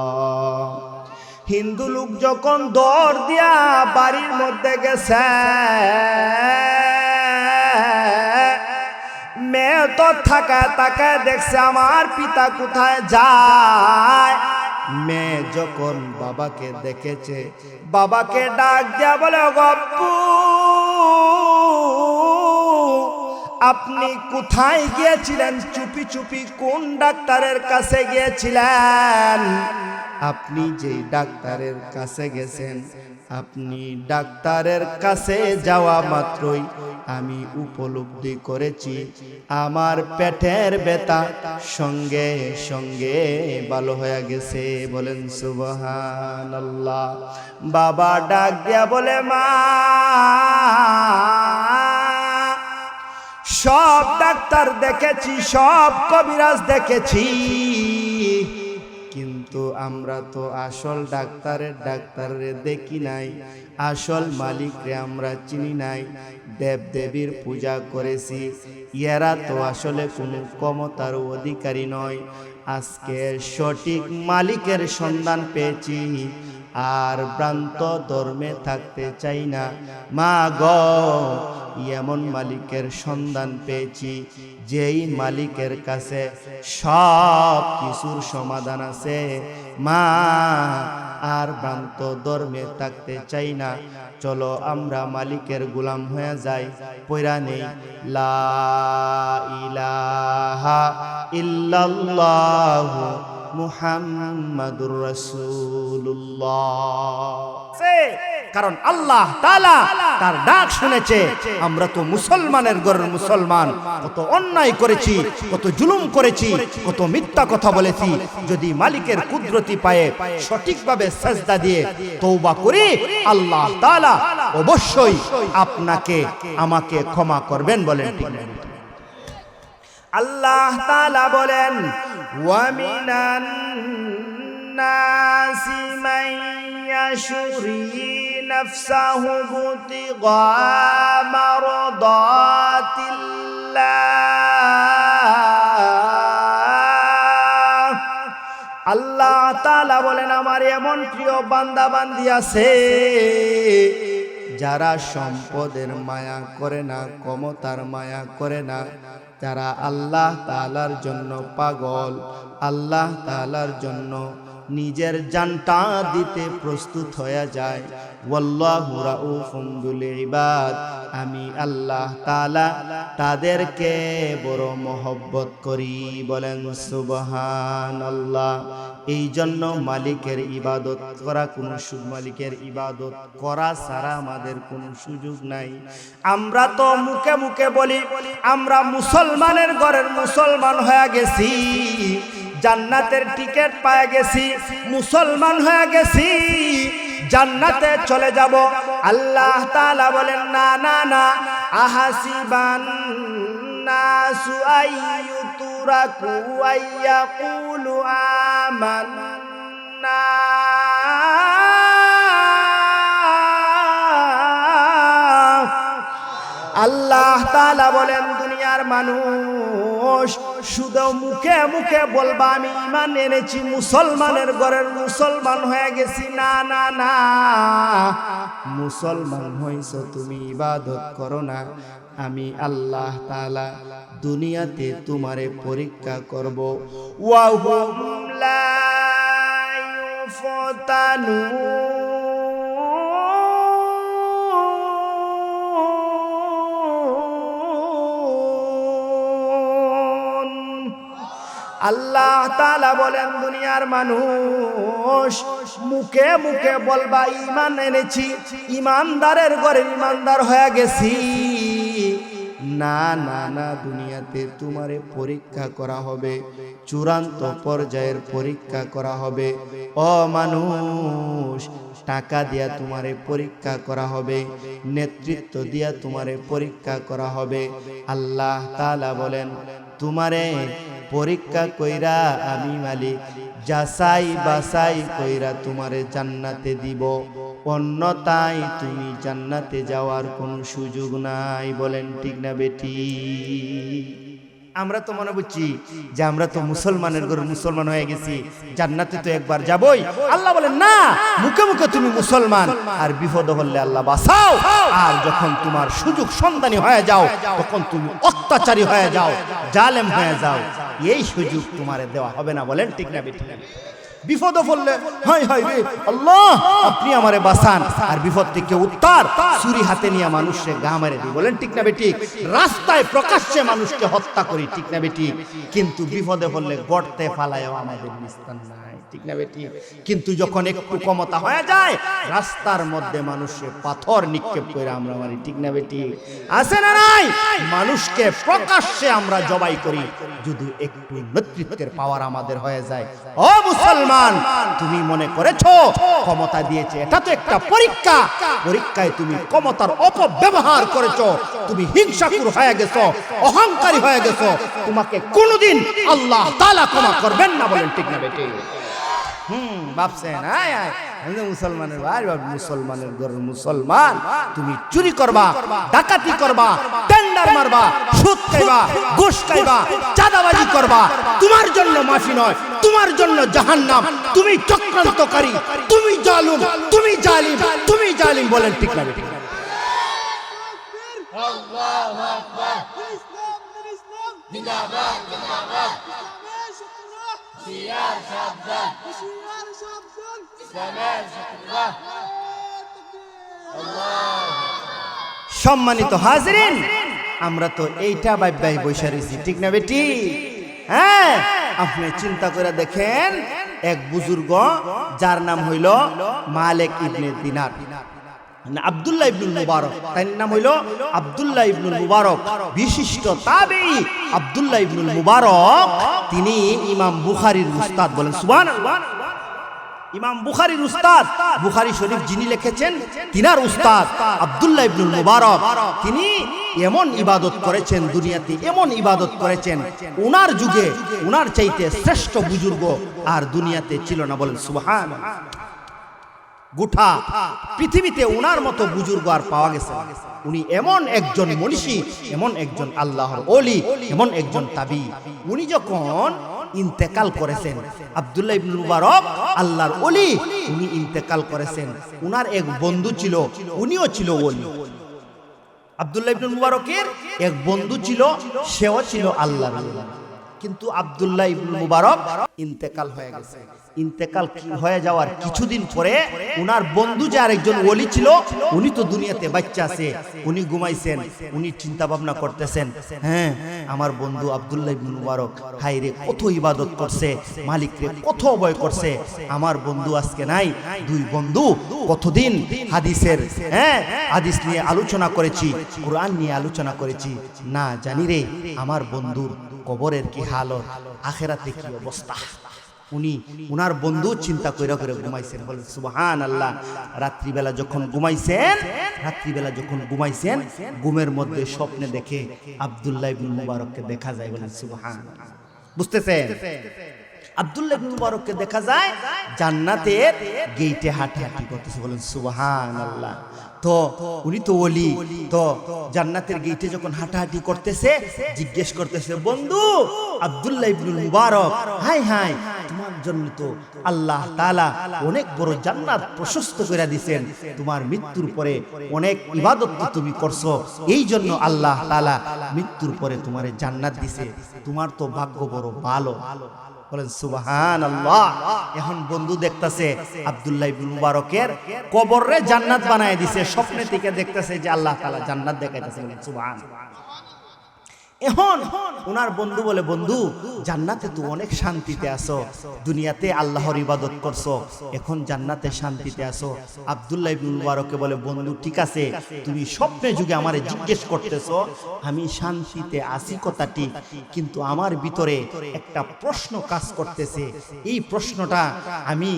হিন্দু লোক যখন দৌড় দিয়া বাড়ির মধ্যে গেছে, মেয়ে তো থাকায় তাকায় দেখছে আমার পিতা কোথায় যায়। মেয়ে যখন বাবাকে দেখেছে, বাবাকে ডাক দিয়া বলে গপ্পু আপনি কোথায় গিয়েছিলেন? চুপি চুপি কোন ডাক্তারের কাছে গিয়েছিলেন? আপনি যে ডাক্তারের কাছে গেছেন, আপনি ডাক্তারের কাছে যাওয়া মাত্রই আমি উপলব্ধি করেছি আমার পেটের ব্যথা সঙ্গে সঙ্গে ভালো হয়ে গেছে। বলেন সুবহানাল্লাহ। বাবা ডাক দিয়া বলে মা সব ডাক্তার দেখেছি, সব কবিরাজ দেখেছি, কিন্তু আমরা তো আসল ডাক্তারে দেখি নাই, আসল মালিকরে আমরা চিনি নাই। দেব দেবীর পূজা করেছি, এরা তো আসলে কোনো ক্ষমতার অধিকারী নয়। আজকে সঠিক মালিকের সন্ধান পেয়েছি, আর ভ্রান্ত ধর্মে থাকতে চাই না। মা গো এমন মালিকের সন্ধান পেয়েছি যেই মালিকের কাছে সব কিছুর সমাধান আছে। মা আর ভ্রান্ত ধর্মে থাকতে চাই না, চলো আমরা মালিকের গোলাম হয়ে যাই। পয়রা নেই লা ইলাহা ইল্লাল্লাহু মুহাম্মাদুর রাসূলুল্লাহ। কারণ আল্লাহ তাআলা তার ডাক শুনেছে। আমরা তো মুসলমানের ঘরের মুসলমান, কত অন্যায় করেছি, কত জুলুম করেছি, কত মিথ্যা কথা বলেছি। যদি মালিকের কুদরতি পায়ে সঠিকভাবে সাজদা দিয়ে তওবা করি, আল্লাহ তাআলা অবশ্যই আপনাকে আমাকে ক্ষমা করবেন। বলেন ঠিক না? আল্লাহ তাআলা বলেন ওয়া মিনান নাসি মান ইয়াশরি নাফসাহু বুতিগা মারদাতিল্লাহ। আল্লাহ তাআলা বলেন আমার এমন প্রিয় বান্দা বান্দি আছে যারা সম্পদের মায়া করে না, ক্ষমতার মায়া করে না, যারা আল্লাহ তাআলার জন্য পাগল, আল্লাহ তাআলার জন্য নিজের জানটা দিতে প্রস্তুত হয়ে যায়। ওয়াল্লাহু রাউফুম বিল ইবাদ। আমি আল্লাহ তাআলা তাদেরকে বড় মহব্বত করি। বলেন সুবহানাল্লাহ। এই জন্য মালিকের ইবাদত করা মালিকের ইবাদত করা ছাড়া আমাদের কোনো সুযোগ নাই। আমরা তো মুখে মুখে বলি আমরা মুসলমানের ঘরের মুসলমান হয়ে গেছি, জান্নাতের টিকিট পেয়ে গেছি, মুসলমান হয়ে গেছি, জান্নাতে চলে যাব। আল্লাহ তাআলা বলেন না না না, আহাসিবান নাসু আইয়ুতরাকু আইয়াকুলু আমান্না। আল্লাহ তাআলা বলেন দুনিয়ার মানুষ শুধু মুখে মুখে বলবা আমি ঈমান এনেছি, মুসলমানের ঘরের মুসলমান হয়ে গেছি। না না না, মুসলমান হইছো তুমি, ইবাদত করো না। আমি আল্লাহ তাআলা দুনিয়াতে তোমারে পরীক্ষা করব। ওয়া হুম লা ইউফতানুন। আল্লাহ তাআলা বলেন দুনিয়ার মানুষ মুখে মুখে বলবা ঈমান এনেছি, ঈমানদারের ঘরে ঈমানদার হয়ে গেছি। না না না, দুনিয়াতে তোমারে পরীক্ষা করা হবে, চূড়ান্ত পর্যায়ের পরীক্ষা করা হবে। ও মানুষ, টাকা দিয়া তোমারে পরীক্ষা করা হবে, নেতৃত্ব দিয়া তোমারে পরীক্ষা করা হবে। আল্লাহ তাআলা বলেন তোমারে পরীক্ষা কইরা আমি মালিক যাচাই বাছাই কইরা তোমারে জান্নাতে দিব, অন্যথায় তুমি জান্নাতে যাওয়ার কোনো সুযোগ নাই। বলেন ঠিক না বেটি? আমরা তো মনে বুঝছি যে আমরা তো মুসলমানের ঘরে মুসলমান হয়ে গেছি, জান্নাতে তো একবার যাবই। আল্লাহ বলেন না, মুখে মুখে তুমি মুসলমান, আর বিপদ হলে আল্লাহ বাঁচাও। আর যখন তোমার সুযোগ সন্ধানী হয়ে যাও, তখন তুমি অত্যাচারী হয়ে যাও, জালেম হয়ে যাও, এই সুযোগ তোমারে দেওয়া হবে না। বলেন ঠিক না বেটি? বিপদ পড়লে হায় হায় রে আল্লাহ আপনি আমারে বাঁচান, আর বিপদ থেকে উত্তর ছুরি হাতে নিয়ে মানুষকে গা মেরে দিই। বলেন ঠিক না বেটি? রাস্তায় প্রকাশ্যে মানুষকে হত্যা করি, ঠিক না বেটি? কিন্তু বিপদে পড়লে গর্তে ফালায়ও আমাদের নিস্তার নাই, ঠিক না বেটি? কিন্তু যখন একটু ক্ষমতা হয়ে যায়, রাস্তার মধ্যে মানুষে পাথর নিক্ষেপ করে আমরা মারি, ঠিক না বেটি? আছে না নাই? মানুষকে প্রকাশ্যে আমরা জবাই করি যদি একটু নেতৃত্বের পাওয়ার আমাদের হয়ে যায়। ও মুসলমান, তুমি মনে করেছো ক্ষমতা দিয়েছে, এটা তো একটা পরীক্ষা। পরীক্ষায় তুমি ক্ষমতার অপব্যবহার করেছো, তুমি হিংসাকুর হয়ে গেছো, অহংকারী হয়ে গেছো, তোমাকে কোনোদিন আল্লাহ তাআলা ক্ষমা করবেন না। বলেন ঠিক না বেটি? ভাবছেন মুসলমানের ভাই, মুসলমানের ঘরের মুসলমান, তুমি চুরি করবা, ডাকাতি করবা, টেন্ডার মারবা, সুদ খাইবা, ঘুষ খাইবা, চাঁদাবাজি করবা, তোমার জন্য মাফি নয়, তোমার জন্য জাহান্নাম। তুমি চক্রান্তকারী, তুমি জালিম, তুমি জালিম, তুমি জালিম। বলেন ঠিক না বেটি? আল্লাহু আকবার। ইসলাম ইসলাম জিন্দাবাদ জিন্দাবাদ। জিয়ার সাবধান, জিয়ার সাবধান, ইসলামের জিন্দাবাদ। সম্মানিত হাজিরিন, আমরা তো এইটা ভাই বসে রয়েছি, ঠিক না বেটি? হ্যাঁ, আপনি চিন্তা করে দেখেন, এক বুজুর্গ যার নাম হইল মালিক ইবনে দিনার, আব্দুল্লাহ ইবনুল মুবারক, তার নাম হইল আব্দুল্লাহ ইবনুল মুবারক, বিশিষ্ট তাবেঈ আব্দুল্লাহ ইবনুল মুবারক। তিনি ইমাম বুখারীর উস্তাদ। বলেন সুবহানাল্লাহ। ইমাম বুখারীর উস্তাদ, বুখারী শরীফ যিনি লিখেছেন তিনার উস্তাদ আব্দুল্লাহ ইবনুল মুবারক। তিনি এমন ইবাদত করেছেন দুনিয়াতে, এমন ইবাদত করেছেন, উনার যুগে উনার চাইতে শ্রেষ্ঠ বুজুর্গ আর দুনিয়াতে ছিল না। বলেন সুবহানাল্লাহ। গোটা পৃথিবীতে উনার মতো বুজুর্গ আর পাওয়া গেছে। উনি এমন একজন মনীষী, এমন একজন আল্লাহর ওলি, এমন একজন তাবী। উনি যখন ইন্তেকাল করেছেন, আব্দুল্লাহ ইবনুল মুবারক আল্লাহর ওলি, উনি ইন্তেকাল করেছেন। উনার এক বন্ধু ছিল, উনিও ছিল ওলি। আব্দুল্লাহ ইবনুল মুবারকের এক বন্ধু ছিল, সেও ছিল আল্লাহর ওলি। কিন্তু আব্দুল্লাহ ইবনুল মুবারক ইন্তেকাল হয়ে গেছে। ইন্তেকাল হয়ে যাওয়ার কিছুদিন পরে উনার বন্ধু যে আরেকজন ওলি ছিল, উনি তো দুনিয়াতে বাচ্চা আছে, উনি ঘুমাইছেন। উনি চিন্তা ভাবনা করতেছেন, হ্যাঁ আমার বন্ধু আব্দুল্লাহ ইবনুল মুবারক হায় রে কত ইবাদত করছে, মালিক রে কত ভয় করছে, আমার বন্ধু আজকে নাই। দুই বন্ধু কতদিন হাদিসের হাদিস নিয়ে আলোচনা করেছি, কোরআন নিয়ে আলোচনা করেছি, না জানি রে আমার বন্ধুর কবরের কি হালত, আখিরাতে কি অবস্থা। উনি উনার বন্ধু চিন্তা করে করে ঘুমাইছেন। বলেন সুবহানাল্লাহ। রাত্রিবেলা যখন ঘুমাইছেন, ঘুমের মধ্যে স্বপ্নে দেখে আব্দুল্লাহ ইবনুল মুবারককে দেখা যায়। বলেন সুবহানাল্লাহ। বুঝতেছেন? আব্দুল্লাহ ইবনুল মুবারককে দেখা যায় জান্নাতের গেটে হাঁটাহাঁটি করতেছে। বলেন সুবহানাল্লাহ। তো উনি তো ওলি, তো জান্নাতের গেটে যখন হাঁটাহাঁটি করতেছে, জিজ্ঞেস করতেছে, বন্ধু আব্দুল্লাহ ইবনুল মুবারক, হাই হাই তোমার জন্য তো আল্লাহ তাআলা অনেক বড় জান্নাত প্রশস্ত করে দিয়েছেন, তোমার মৃত্যুর পরে অনেক ইবাদত তুমি করছো, এই জন্য আল্লাহ তাআলা মৃত্যুর পরে তোমারে জান্নাত দিয়েছে, তোমার তো ভাগ্য বড় ভালো। বলেন সুবহানাল্লাহ। এখন বন্ধু দেখতেছে আব্দুল্লাহ ইবনুল মুবারকের কবরে জান্নাত বানায় দিয়েছে, স্বপ্নে থেকে দেখতেছে যে আল্লাহ তাআলা জান্নাত দেখাইতেছে। বলেন সুবহানাল্লাহ। এখন ওনার বন্ধু বলে, বন্ধু জান্নাতে তো অনেক শান্তিতে আছো, দুনিয়াতে আল্লাহর ইবাদত করছো, এখন জান্নাতে শান্তিতে আছো। আব্দুল্লাহ ইবনে মুবারককে বলে, বন্ধু ঠিক আছে, তুমি স্বপ্নে যুগে আমারে জিজ্ঞেস করতেছো আমি শান্তিতে আছি কথা ঠিক, কিন্তু আমার ভিতরে একটা প্রশ্ন কাজ করতেছে। এই প্রশ্নটা আমি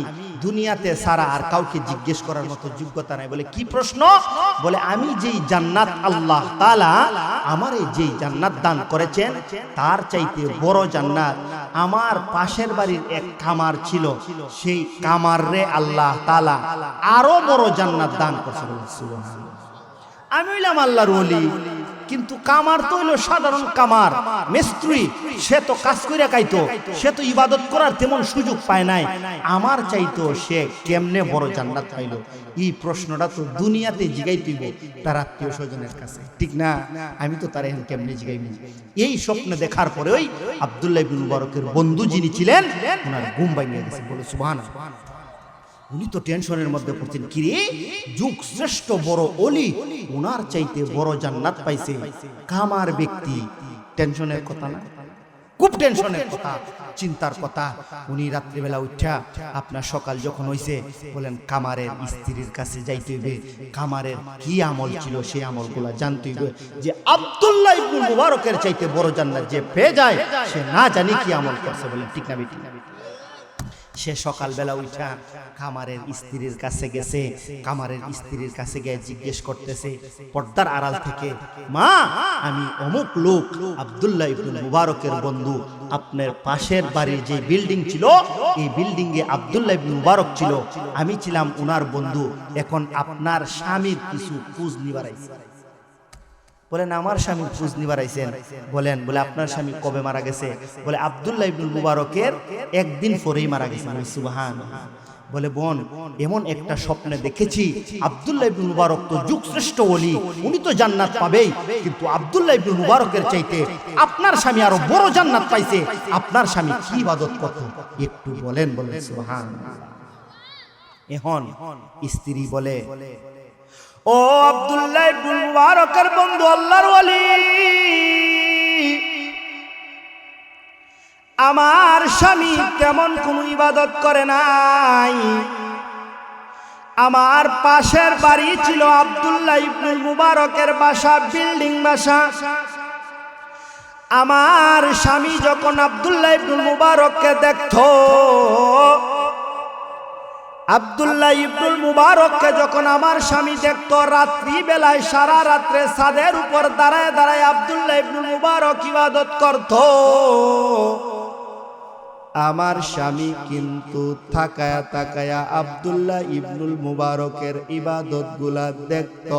দুনিয়াতে সারা আর কাউকে জিজ্ঞেস করার মতো যোগ্যতা নাই। বলে কি প্রশ্ন? বলে আমি যেই জান্নাত আল্লাহ তাআলা আমারে যেই জান্নাত দান করেছেন তার চাইতে বড় জান্নাত আমার পাশের বাড়ির এক কামার ছিল, সেই কামার রে আল্লাহ তাআলা আরো বড় জান্নাত দান করেছেন। সুবহানাল্লাহ। আমি হইলাম আল্লাহর ওলি, কিন্তু কামার তো হইলো সাধারণ কামার, মিস্ত্রি, সে তো কাজ কইরা খাইতো, সে তো ইবাদত করার তেমন সুযোগ পায় নাই, আমার চাইতো সে কেমনে বড় জান্নাত পাইলো? এই প্রশ্নটা তো দুনিয়াতে জিগাইতেইব তার আত্মীয় স্বজনের কাছে, ঠিক না? আমি তো তার এখন কেমনে জিগাইব? এই স্বপ্ন দেখার পরে ওই আব্দুল্লাহ ইবনে মুবারকের বন্ধু যিনি ছিলেন ওনার ঘুম ভাঙিয়ে গেছে। বলে সুবহানাল্লাহ। উনি তো টেনশনের মধ্যে পড়ছেন, কিরে যুগ শ্রেষ্ঠ বড় ওলি ওনার চাইতে বড় জান্নাত পাইছে, কামার ব্যক্তি, টেনশনের কথা না, খুব টেনশনের কথা, চিন্তার কথা। উনি রাত্রিবেলা উঠা আপনার সকাল যখন হইছে বলেন কামারের স্ত্রীর কাছে যাইতে হইবে, কামারের কি আমল ছিল সেই আমলগুলা জানতে হইবে, যে আব্দুল্লাহ ইবনে মুবারকের চাইতে বড় জান্নাত যে পেয়ে যায় সে না জানি কি আমল করছে। বলেন ঠিক না বেটি? সে সকালবেলা উঠা কামারের স্ত্রীর কাছে গেছে, কামারের স্ত্রীর কাছে গিয়ে জিজ্ঞেস করতেছে পর্দার আড়াল থেকে, মা আমি অমুক লোক আব্দুল্লাহ ইবনে মুবারকের বন্ধু, আপনার পাশের বাড়ির যে বিল্ডিং ছিল এই বিল্ডিং এ আব্দুল্লাহ ইবনে মুবারক ছিল, আমি ছিলাম ওনার বন্ধু, এখন আপনার স্বামীর কিছু খোঁজ নিবার আইছি। বলেন আমার স্বামী খোঁজ নিবার আইছেন? বলেন, বলে আপনার স্বামী কবে মারা গেছে? বলে আব্দুল্লাহ ইবনে মুবারকের একদিন পরেই মারা গেছে। সুবহানাল্লাহ। বলে বোন এমন একটা স্বপ্নে দেখেছি, আব্দুল্লাহ ইবনে মুবারক তো যুগ শ্রেষ্ঠ ওলি, উনি তো জান্নাত পাবেই, কিন্তু আব্দুল্লাহ ইবনে মুবারকের চাইতে আপনার স্বামী আরো বড় জান্নাত পাইছে, আপনার স্বামী কি ইবাদত করত একটু বলেন। বলেন সুবহানাল্লাহ। এখন স্ত্রী বলে, ও আব্দুল্লাহ ইবনে মুবারকের বন্ধু আল্লাহর ওলি, আমার স্বামী তেমন কোনো ইবাদত করে নাই, আমার পাশের বাড়ি ছিল আব্দুল্লাহ ইবনে মুবারকের বাসা, বিল্ডিং বাসা। আমার স্বামী যখন আব্দুল্লাহ ইবনে মুবারককে দেখতো, আব্দুল্লাহ ইবনে মুবারককে যখন আমার স্বামী দেখতো, রাত্রি বেলায় সারা রাত্রে ছাদের উপর দাঁড়ায় দাঁড়ায় আব্দুল্লাহ ইবনে মুবারক ইবাদত করত। আমার স্বামী কিন্তু তাকায়া তাকায়া আব্দুল্লাহ ইবনুল মুবারকের ইবাদত গুলা দেখত।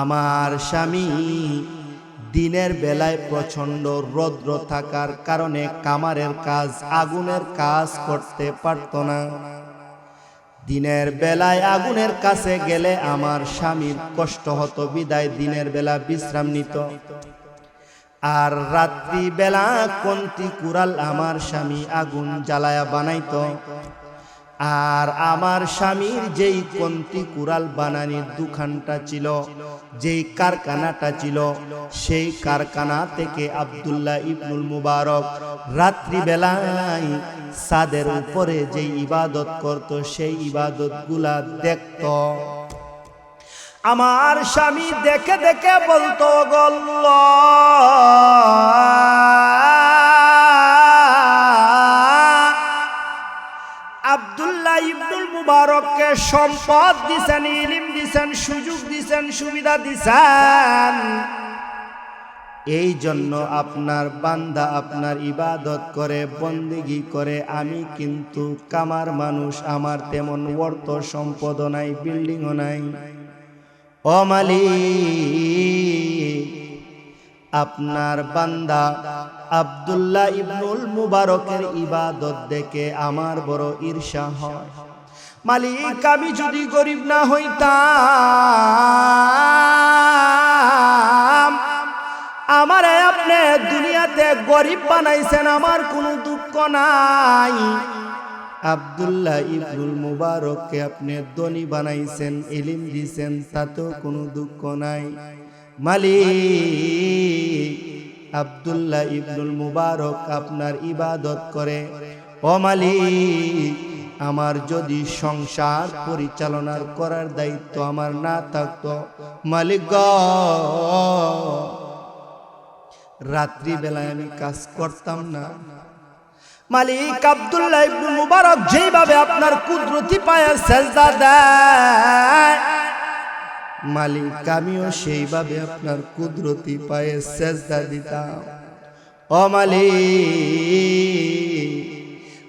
আমার স্বামী দিনের বেলায় প্রচন্ড রৌদ্র থাকার কারণে কামারের কাজ, আগুনের কাজ করতে পারত না। দিনের বেলায় আগুনের কাছে গেলে আমার স্বামীর কষ্ট হতো, বিদায় দিনের বেলা বিশ্রাম নিত। আর রাত্রি বেলা কন্তি কুড়াল আমার স্বামী আগুন জ্বালায়া বানাইতো। আর আমার স্বামীর যেই কন্তি কুড়াল বানানির দোকানটা ছিল, যেই কারখানাটা ছিল, সেই কারখানা থেকে আব্দুল্লাহ ইবনুল মুবারক রাত্রি বেলায় ছাদের উপরে যেই ইবাদত করত সেই ইবাদত গুলা দেখত। আমার স্বামী দেখে দেখে বলতো, আব্দুল্লাহ ইবনুল মুবারককে সম্পদ দিছেন, ইলম দিছেন, সুযোগ দিছেন, সুবিধা দিছেন, এই জন্য আপনার বান্দা আপনার ইবাদত করে, বন্দেগী করে। আমি কিন্তু কামার মানুষ, আমার তেমন অর্থ সম্পদ নাই, বিল্ডিংও নাই। ও মালিক, আপনার বান্দা আব্দুল্লাহ ইবনুল মুবারকের ইবাদত দেখে আমার বড় ঈর্ষা হয়। মালিক আমি যদি গরিব না হইতাম, আমারে আপনি দুনিয়াতে গরিব বানাইছেন, আমার কোনো দুঃখ নাই। আব্দুল্লাহ ইবনুল মুবারককে আপনি ধনী বানাইছেন, ইলম দিয়েছেন, তাতেও কোনো দুঃখ নাই। মালিক আব্দুল্লাহ ইবনুল মুবারক আপনার ইবাদত করে। ও মালিক, আমার যদি সংসার পরিচালনার করার দায়িত্ব আমার না থাকতো, মালিক গো, রাত্রি বেলায় আমি কাজ করতাম না। মালিক আব্দুল্লাহ ইবনুল মুবারক যেভাবে আপনার কুদরতি পায়ে সেজদা দেয়, মালিক আমিও সেইভাবে আপনার কুদরতি পায়ে সেজদা দিতাম। ও মালিক,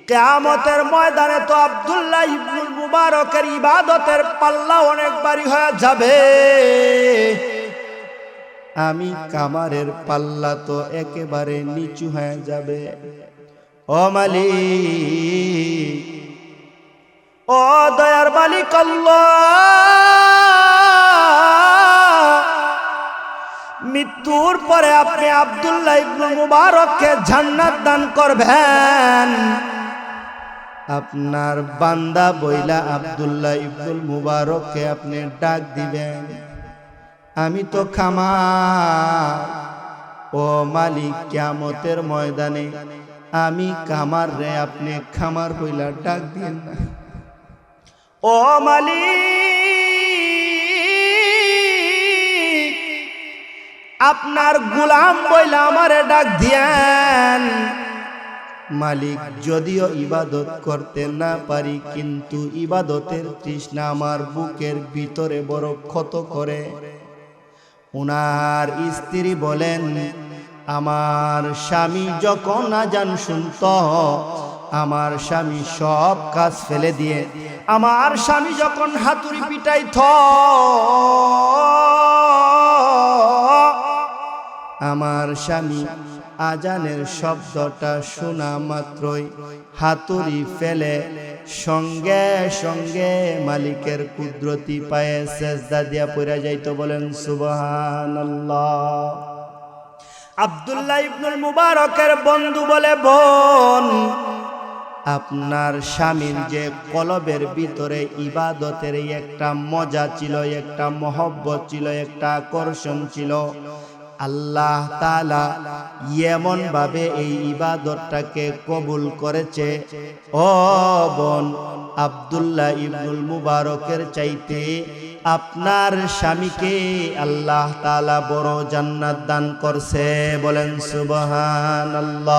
কিয়ামতের ময়দানে তো আব্দুল্লাহ ইবনুল মুবারকের ইবাদতের পাল্লা অনেক ভারী হয়ে যাবে, আমি কামারের পাল্লা তো একেবারে নিচু হয়ে যাবে। ও মালিক, ও দয়ার মালিক আল্লাহ, মৃত্যুর পরে আপনি আব্দুল্লাহ ইবনুল মুবারককে জান্নাত দান করবেন। আপনার বান্দা বইলা আব্দুল্লাহ ইবনুল মুবারককে আপনি ডাক দিবেন, আমি তো খামার। ও মালিক, কিয়ামতের ময়দানে আমি কামার রে, আপনি খামার বইলা ডাক দিন না। ও মালিক, আপনার গোলাম বইলা আমারে ডাক দিয়েন। মালিক, যদিও ইবাদত করতে না পারি, কিন্তু ইবাদতের তৃষ্ণা আমার বুকের ভিতরে বড় ক্ষত করে। উনার স্ত্রী বলেন, আমার স্বামী যখন আজান শুনত, আমার স্বামী সব কাজ ফেলে দিয়ে আমার স্বামী যখন হাতুড়ি পিটাইত, আমার স্বামী আজানের শব্দটা শোনা মাত্রই হাতুড়ি ফেলে সঙ্গে সঙ্গে মালিকের কুদরতি পায়ে সেজদা দিয়া পড়ে যাইতো। বলেন সুবহানাল্লাহ। আব্দুল্লাহ ইবনুল মুবারকের বন্ধু বলে, বোন, আপনার স্বামীর যে কলবের ভিতরে ইবাদতের একটা মজা ছিল, একটা মহব্বত ছিল, একটা আকর্ষণ ছিল, আল্লাহ তাআলা এমন ভাবে এই ইবাদতটাকে কবুল করেছে। ও বোন, আব্দুল্লাহ ইবনুল মুবারকের চাইতে আপনার স্বামীকে আল্লাহ তাআলা বড় জান্নাত দান করছে। বলেন সুবহানাল্লাহ।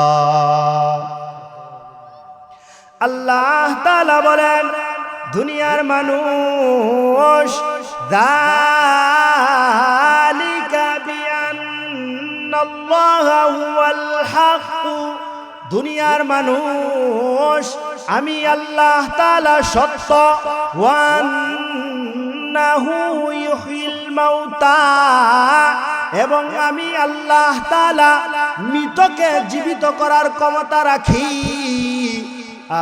আল্লাহ তাআলা বলেন, দুনিয়ার মানুষ, যালিকা বিআন্নাল্লাহা হুয়াল হক, দুনিয়ার মানুষ আমি আল্লাহ তাআলা সত্য, ওয়া আন্নাহু ইউহিল মাউতা, এবং আমি আল্লাহ তাআলা মৃতকে জীবিত করার ক্ষমতা রাখি,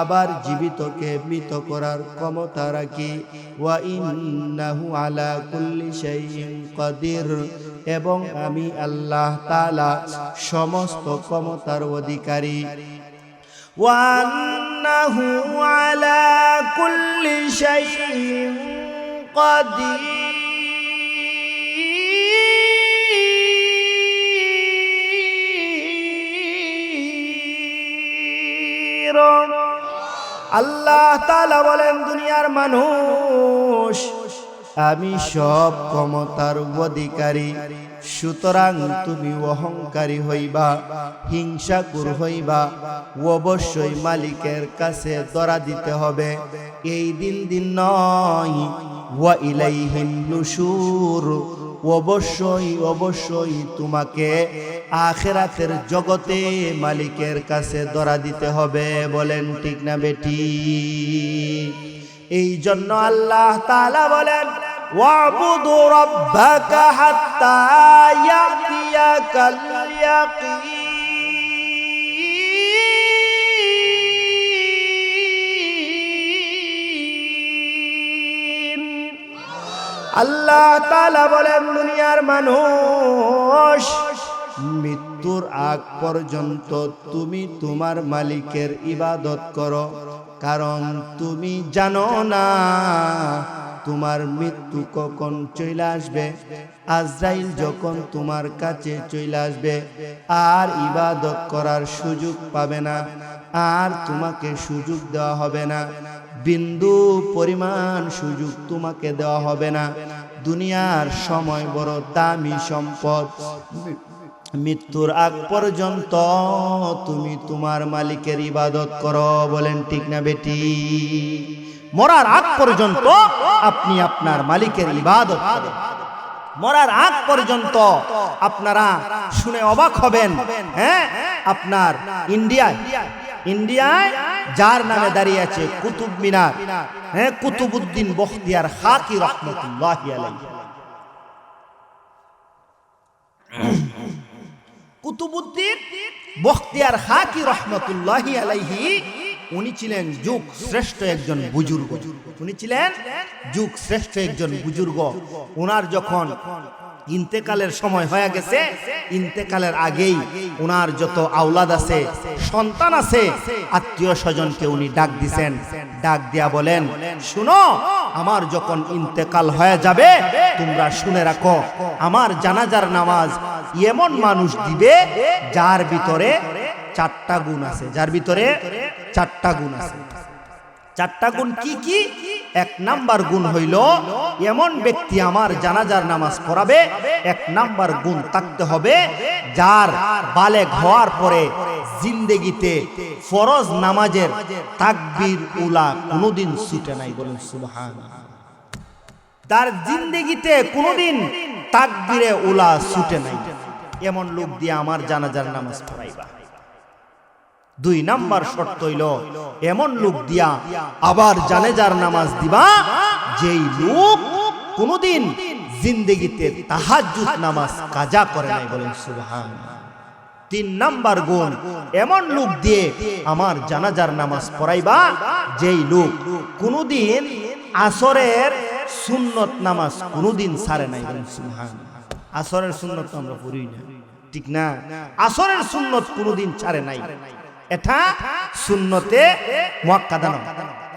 আবার জীবিতকে মৃত করার ক্ষমতা রাখি। ওয়া ইন্নাহু আলা কুল্লি শাইইন কাদির, এবং আমি আল্লাহ তাআলা সমস্ত ক্ষমতার অধিকারী। ওয়া আন্নাহু আলা কুল্লি শাইইন কাদির। আল্লাহ তাআলা বলেন, দুনিয়ার মানুষ আমি সব ক্ষমতার অধিকারী, সুতরাং তুমি অহংকারী হইবা, হিংসাকুর হইবা, অবশ্যই মালিকের কাছে ধরা দিতে হবে। এই দিন নয়, ওয়া ইলাইহিন নুশুর, অবশ্যই অবশ্যই তোমাকে আখিরাতের জগতে মালিকের কাছে ধরা দিতে হবে। বলেন ঠিক না বেটি? এই জন্য আল্লাহ তাআলা বলেন, ওয়াবুদু রাব্বাকা হাত্তা ইয়াতিয়াকাল ইয়াকিন। আল্লাহ তাআলা বলেন, দুনিয়ার মানুষ, মৃত্যুর আগ পর্যন্ত তুমি তোমার মালিকের ইবাদত করো, কারণ তুমি জানো না তোমার মৃত্যু কখন চলে আসবে, আজরাইল যখন তোমার কাছে চলে আসবে, আর ইবাদত করার সুযোগ পাবে না, আর তোমাকে সুযোগ দেওয়া হবে না, বিন্দু পরিমাণ সুযোগ তোমাকে দেওয়া হবে না। দুনিয়ার সময় বড় দামি সম্পদ। মৃত্যুর আগ পর্যন্ত তুমি তোমার মালিকের ইবাদত করো। বলেন ঠিক না বেটি? মরার আগ পর্যন্ত আপনি আপনার মালিকের ইবাদত করেন। মরার আগ পর্যন্ত আপনারা শুনে অবাক হবেন, হ্যাঁ, আপনার ইন্ডিয়ায় যার নামে দাঁড়িয়ে আছে কুতুব মিনার, হ্যাঁ, কুতুবউদ্দিন বখতিয়ার খাকি রহমতুল্লাহি আলাইহি। কুতুবউদ্দিন বখতিয়ার খাকি রহমতুল্লাহি আলাইহি উনি ছিলেন যুগ শ্রেষ্ঠ একজন বুজুর্গ। উনি ছিলেন যুগ শ্রেষ্ঠ একজন বুজুর্গ। ওনার যখন ইন্তেকালের সময় হয়ে গেছে, ইন্তেকালের আগেই ওনার যত আওলাদ আছে, সন্তান আছে, আত্মীয় স্বজনকে উনি ডাক দিছেন। ডাক দিয়া বলেন, শুনো, আমার যখন ইন্তেকাল হয়ে যাবে তোমরা শুনে রাখো, আমার জানাজার নামাজ এমন মানুষ দিবে যার ভিতরে 4টা গুণ আছে। যার ভিতরে 4টা গুণ আছে। 4টা গুণ কি কি? 1 নাম্বার গুণ হইল, এমন ব্যক্তি আমার জানাজার নামাজ পড়াবে, 1 নাম্বার গুণ থাকতে হবে, যার বালেগ হওয়ার পরে জিন্দেগিতে ফরজ নামাজের তাকবীর উলা কোনোদিন ছুটে নাই। বলেন সুবহানাল্লাহ। তার জিন্দেগিতে কোনোদিন তাকবীরে উলা ছুটে নাই, এমন লোক দিয়ে আমার জানাজার নামাজ পড়াইবা। 2 নাম্বার শর্ত হইল, এমন লোক দিয়া আবার জানাজার নামাজ দিবা যেই লোক কোনোদিন জিন্দেগিতে তাহাজ্জুদ নামাজ কাজা করে নাই। বলেন সুবহানাল্লাহ। 3 নাম্বার গুণ, এমন লোক দিয়ে আমার জানাজার নামাজ পড়াইবা যেই লোক কোনোদিন আসরের সুন্নত নামাজ কোনোদিন ছাড়ে নাই। বলেন সুবহানাল্লাহ। আসরের সুন্নত আমরা পড়ি না, ঠিক না? আসরের সুন্নত কোনোদিন ছাড়ে নাই। এটা সুন্নতে মুআক্কাদা নয়,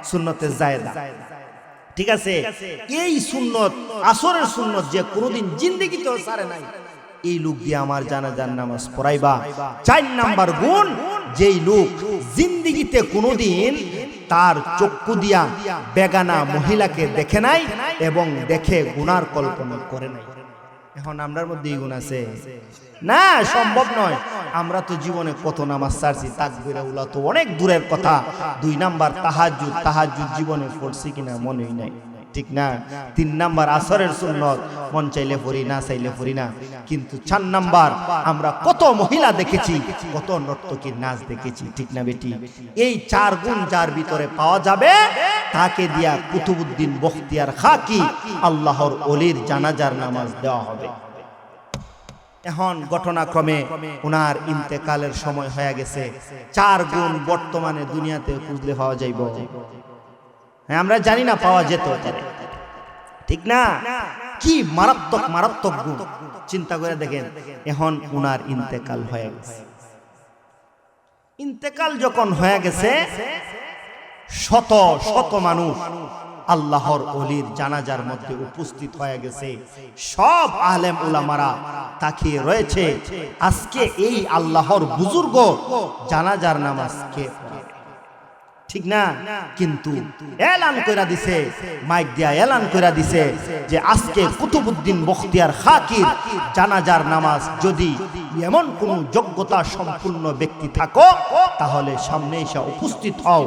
সুন্নতে জায়েদা, ঠিক আছে? এই সুন্নত, আসরের সুন্নত যে কোনোদিন জিন্দেগিতেও ছাড়ে নাই, এই লোক দিয়ে আমার জানাজার নামাজ পড়াইবা। 4 নাম্বার গুণ, যেই লোক জিন্দেগিতে কোনোদিন তার চক্ষু দিয়া বেগানা মহিলাকে দেখে নাই এবং দেখে গুনার কল্পনা করে নাই। এখন আমরার মধ্যে এই গুণ আছে না? সম্ভব নয়। আমরা তো জীবনে কত নামাজ ছাড়ছি, তাকবীরে উলা তো অনেক দূরের কথা। 2 নাম্বার তাহাজ্জুদ জীবনে পড়ছি কিনা মনেই নাই, ঠিক না? 3 নাম্বার আসরের সুন্নত, মন চাইলে পড়ি, না চাইলে পড়ি না। কিন্তু 4 নাম্বার আমরা কত মহিলা দেখেছি, কত নর্তকীর নাচ দেখেছি, ঠিক না বেটি? এই 4 গুণ যার ভিতরে পাওয়া যাবে, তাকে দিয়া কুতুবউদ্দিন বখতিয়ার খাকি আল্লাহর ওলির জানাজার নামাজ দেওয়া হবে। এখন ঘটনাক্রমে ওনার ইন্তেকালের সময় হয়ে গেছে। 4 গুণ বর্তমানে দুনিয়াতে খুঁজলে পাওয়া যাইব? হ্যাঁ, আমরা জানি না, পাওয়া যেত পারে, ঠিক না? কি মারাত্মক মারাত্মক গুণ, চিন্তা করে দেখেন। এখন ওনার ইন্তেকাল হয়ে গেছে। ইন্তেকাল যখন হয়ে গেছে, শত শত মানুষ আল্লাহর ওলির জানাজার মধ্যে উপস্থিত হয়ে গেছে। সব আলেম উলামারা তাকিয়ে রয়েছে, আজকে এই আল্লাহর বুজুর্গ জানাজার নামাজ কে পড়াবে, ঠিক না? কিন্তু এলান কইরা দিছে, মাইক দিয়া এলান কইরা দিছে যে আজকে কুতুবউদ্দিন বখতিয়ার খাকির জানাজার নামাজ যদি এমন কোন যোগ্যতা সম্পূর্ণ ব্যক্তি থাকো, তাহলে সামনে এসে উপস্থিত হও।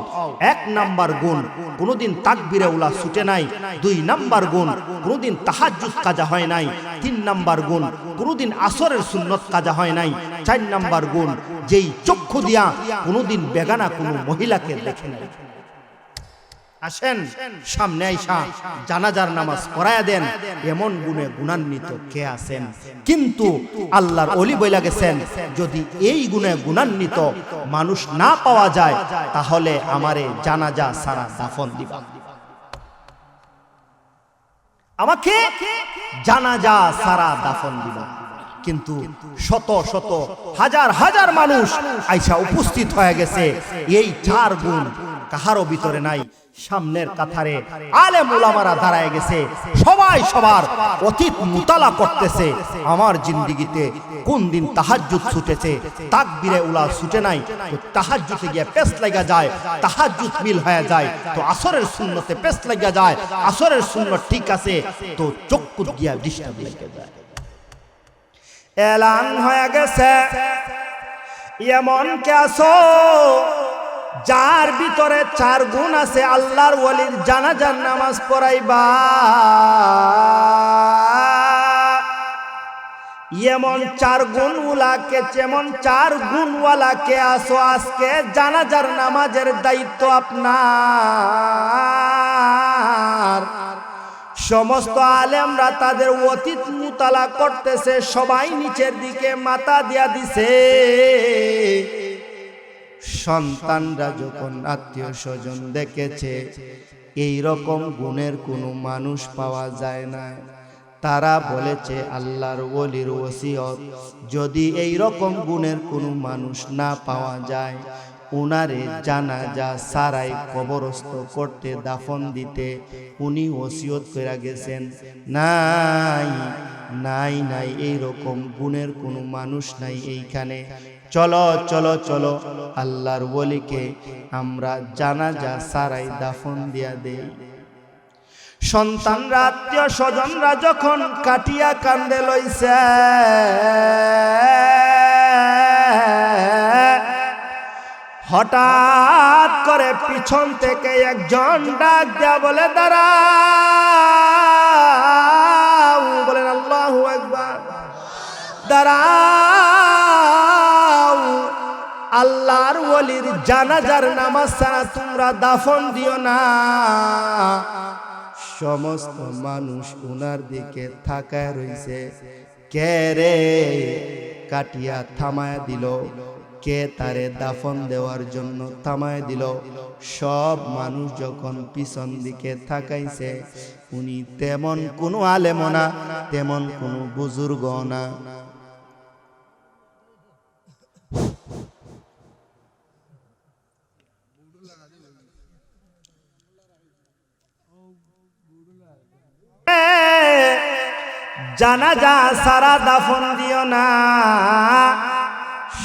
1 নাম্বার গুণ, কোনোদিন তাকবীরে উলা ছুটে নাই। 2 নাম্বার গুণ, কোনোদিন তাহাজ্জুদ কাজা হয় নাই। 3 নাম্বার গুণ, কোনোদিন আসরের সুন্নত কাজা হয় নাই। 4 নাম্বার গুণ, যেই চক্ষু দিয়া কোনোদিন বেগানা কোনো মহিলাকে দেখে নাই। আসেন সামনে আইসা জানাজার নামাজ পড়ায়া দেন, এমন গুণে গুণান্বিত কে আছেন? কিন্তু আল্লাহর ওলি বইলা গেছেন, যদি এই গুণে গুণান্বিত মানুষ না পাওয়া যায়, তাহলে আমারে জানাজা সারা দাফন দিবা। আমাকে জানাজা সারা দাফন দিবা। কিন্তু শত শত হাজার হাজার মানুষ আইসা উপস্থিত হয়ে গেছে। এই 4 গুণ কাহারও ভিতরে নাই। সামনের কাতারে আলেম উলামারা দাঁড়ায় গেছে, সবাই সবার অতীত মুতালা করতেছে। আমার জিন্দেগিতে কোন দিন তাহাজ্জুদ ছুটেছে, তাকবীরে উলা ছুটে নাই, তো তাহাজ্জুদে গিয়ে পেছ লাগা যায়, তাহাজ্জুদ মিল হয়ে যায়, তো আসরের সুন্নতে পেছ লাগা যায়, আসরের সুন্নত ঠিক আছে, তো চক্ষু গিয়া ডিস্টার্ব লাগা যায়। এলান হয়ে গেছে এমন কে আছো যার ভিতরে 4 গুণ আছে, আল্লাহর ওলির জানাজার নামাজ পড়াইবা। এমন 4 গুণওয়ালাকে, যেমন 4 গুণওয়ালাকে আছো, আজকে জানাজার নামাজের দায়িত্ব আপনার। সমস্ত আলেমরা তাদের অতীত মুতালা করতেছে, সবাই নিচের দিকে মাথা দিয়া দিছে। সন্তানরা যখন আত্মীয় স্বজন দেখেছে এই রকম গুণের কোনো মানুষ পাওয়া যায় না, তারা বলেছে আল্লাহর ওলির ওসিয়ত, যদি এই রকম গুণের কোনো মানুষ না পাওয়া যায়, উনারে জানাজা সারাই কবরস্থ করতে, দাফন দিতে উনি ওসিয়ত করে গেছেন। নাই নাই নাই এই রকম গুণের কোনো মানুষ নাই এইখানে। চলো চলো চলো আল্লাহর ওলিকে আমরা জানাজা সারাই দাফন দিয়া দেই। সন্তানরা আত্মীয় স্বজনরা যখন কাটিয়া কান্দে লইছে, হঠাৎ করে পিছন থেকে একজন ডাক দেয়া বলে, দাঁড়াও, বলেন আল্লাহু আকবার, দাঁড়াও, আল্লাহর ওলির জানাজার নামাজ ছাড়া তোমরা দাফন দিও না। সমস্ত মানুষ উনার দিকে তাকায় রইছে, কে রে কাটিয়া থামায় দিল, কে তারে দাফন দেওয়ার জন্য থামায় দিল। সব মানুষ যখন পিছন দিকে তাকাইছে, উনি তেমন কোনো আলেম না, তেমন কোনো বুজুর্গ না। জানাজা সারা দাফন দিও না।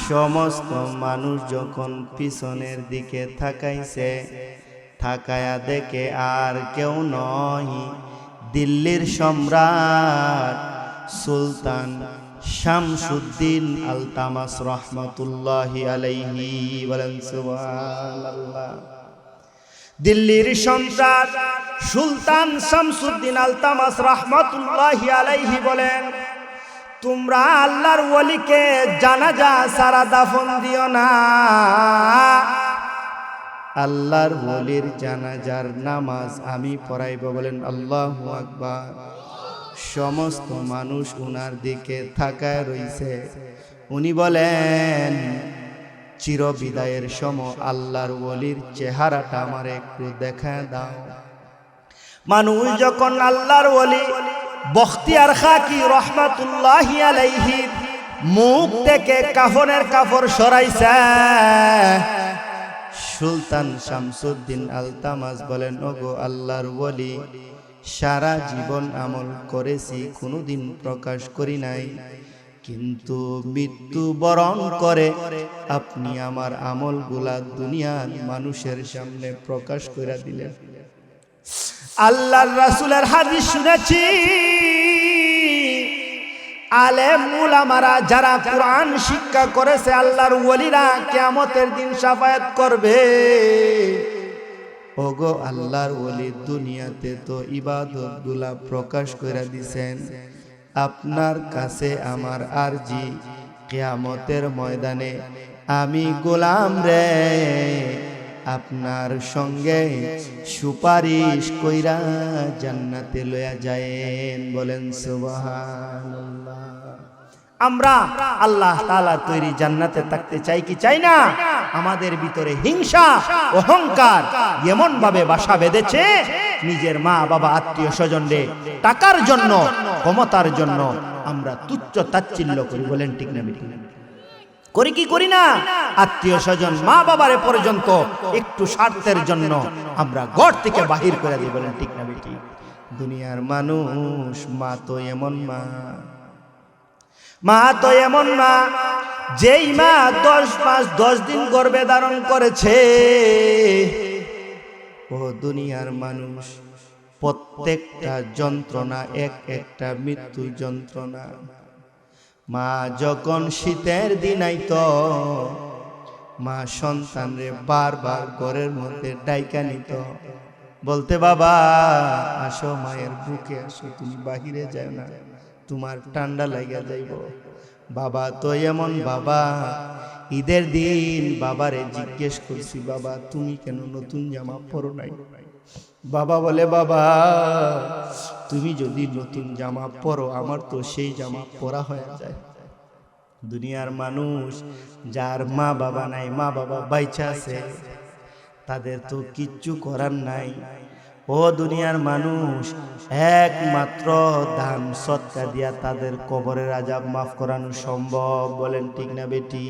সমস্ত মানুষ যখন পিছনের দিকে তাকাইছে, তাকায়া দেখে আর কেউ নয়, দিল্লির সম্রাট সুলতান শামসুদ্দিন আলতামাস রহমাতুল্লাহি আলাইহি, বলেন সুবহানাল্লাহ। দিল্লির সম্রাট সুলতান শামসুদ্দিন আলতামাস রহমাতুল্লাহি আলাইহি বলেন, তোমরা আল্লাহর ওলিকে জানাজা সারা দাফন দিও না। আল্লাহর ওলির জানাজার নামাজ আমি পড়াইব, বলেন আল্লাহু আকবার। সমস্ত মানুষ উনার দিকে তাকায় রইছে। উনি বলেন, চির বিদায়ের সময় আল্লাহর ওলির চেহারাটা আমার একটু দেখা দাও। মানুষ যখন আল্লাহর ওলি বখতিয়ার খাকি রহমাতুল্লাহি আলাইহি মুখ থেকে কাফনের কাপড় সরাইছে, সুলতান শামসুদ্দিন আলতামাস বলেন, ওগো আল্লাহর ওলি, সারা জীবন আমল করেছি, কোনোদিন প্রকাশ করি নাই, কিন্তু মৃত্যু বরণ করে আপনি আমার আমলগুলা দুনিয়ার মানুষের সামনে প্রকাশ করে দিলেন। আল্লাহর রাসূলের হাদিস শুনেছি, আলেম উলামারা যারা কোরআন শিক্ষা করেছে, আল্লাহর ওলিরা কিয়ামতের দিন শাফায়াত করবে। ওগো আল্লাহর ওলি, দুনিয়াতে তো ইবাদতগুলা প্রকাশ করে দিছেন, আপনার কাছে আমার আরজি, কিয়ামতের ময়দানে আমি গোলাম রে আপনার সঙ্গে সুপারিশ কইরা জান্নাতে লয়া যায়েন, বলেন সুবহানাল্লাহ। আমরা আল্লাহ তাআলার তৈরি জান্নাতে থাকতে চাই কি চাই না? আমাদের ভিতরে হিংসা অহংকার এমন ভাবে বাসা বেঁধেছে, নিজের মা বাবা আত্মীয় স্বজনরে টাকার জন্য ক্ষমতার জন্য আমরা তুচ্ছ তাচ্ছিল্য করি, বলেন ঠিক না? করি কি করি না? আত্মীয় স্বজন মা বাবারে পর্যন্ত একটু স্বার্থের জন্য আমরা ঘর থেকে বাহির করে দিই। বলেন ঠিক না বেটি? দুনিয়ার মানুষ, মা তো এমন মা, মা তো এমন মা, যেই মা 10 মাস 10 দিন গর্ভে ধারণ করেছে। ও দুনিয়ার মানুষ, প্রত্যেকটা যন্ত্রণা এক একটা মৃত্যু যন্ত্রণা। মা যখন শীতের দিন আইতো, মা সন্তানরে বারবার ঘরের মধ্যে ডাইকা নিত, বলতে বাবা আসো, মায়ের বুকে আসো, তুমি বাহিরে যাও না, তোমার ঠান্ডা লাগা যাইব। বাবা তো এমন বাবা, ঈদের দিন বাবারে জিজ্ঞেস করছি, বাবা তুমি কেন নতুন জামা পরো নাই? বাবা বলে, বাবা তুমি যদি নতুন জামা পরো, আমার তো সেই জামা পরা হয়ে যায়। দুনিয়ার মানুষ, যার মা বাবা নাই, মা বাবা বাইচা আছে, তাদের তো কিচ্ছু করার নাই। ও দুনিয়ার মানুষ, একমাত্র দান সদকা দিয়া তাদের কবরের আযাব মাফ করানো সম্ভব। বলেন ঠিক না বেটি?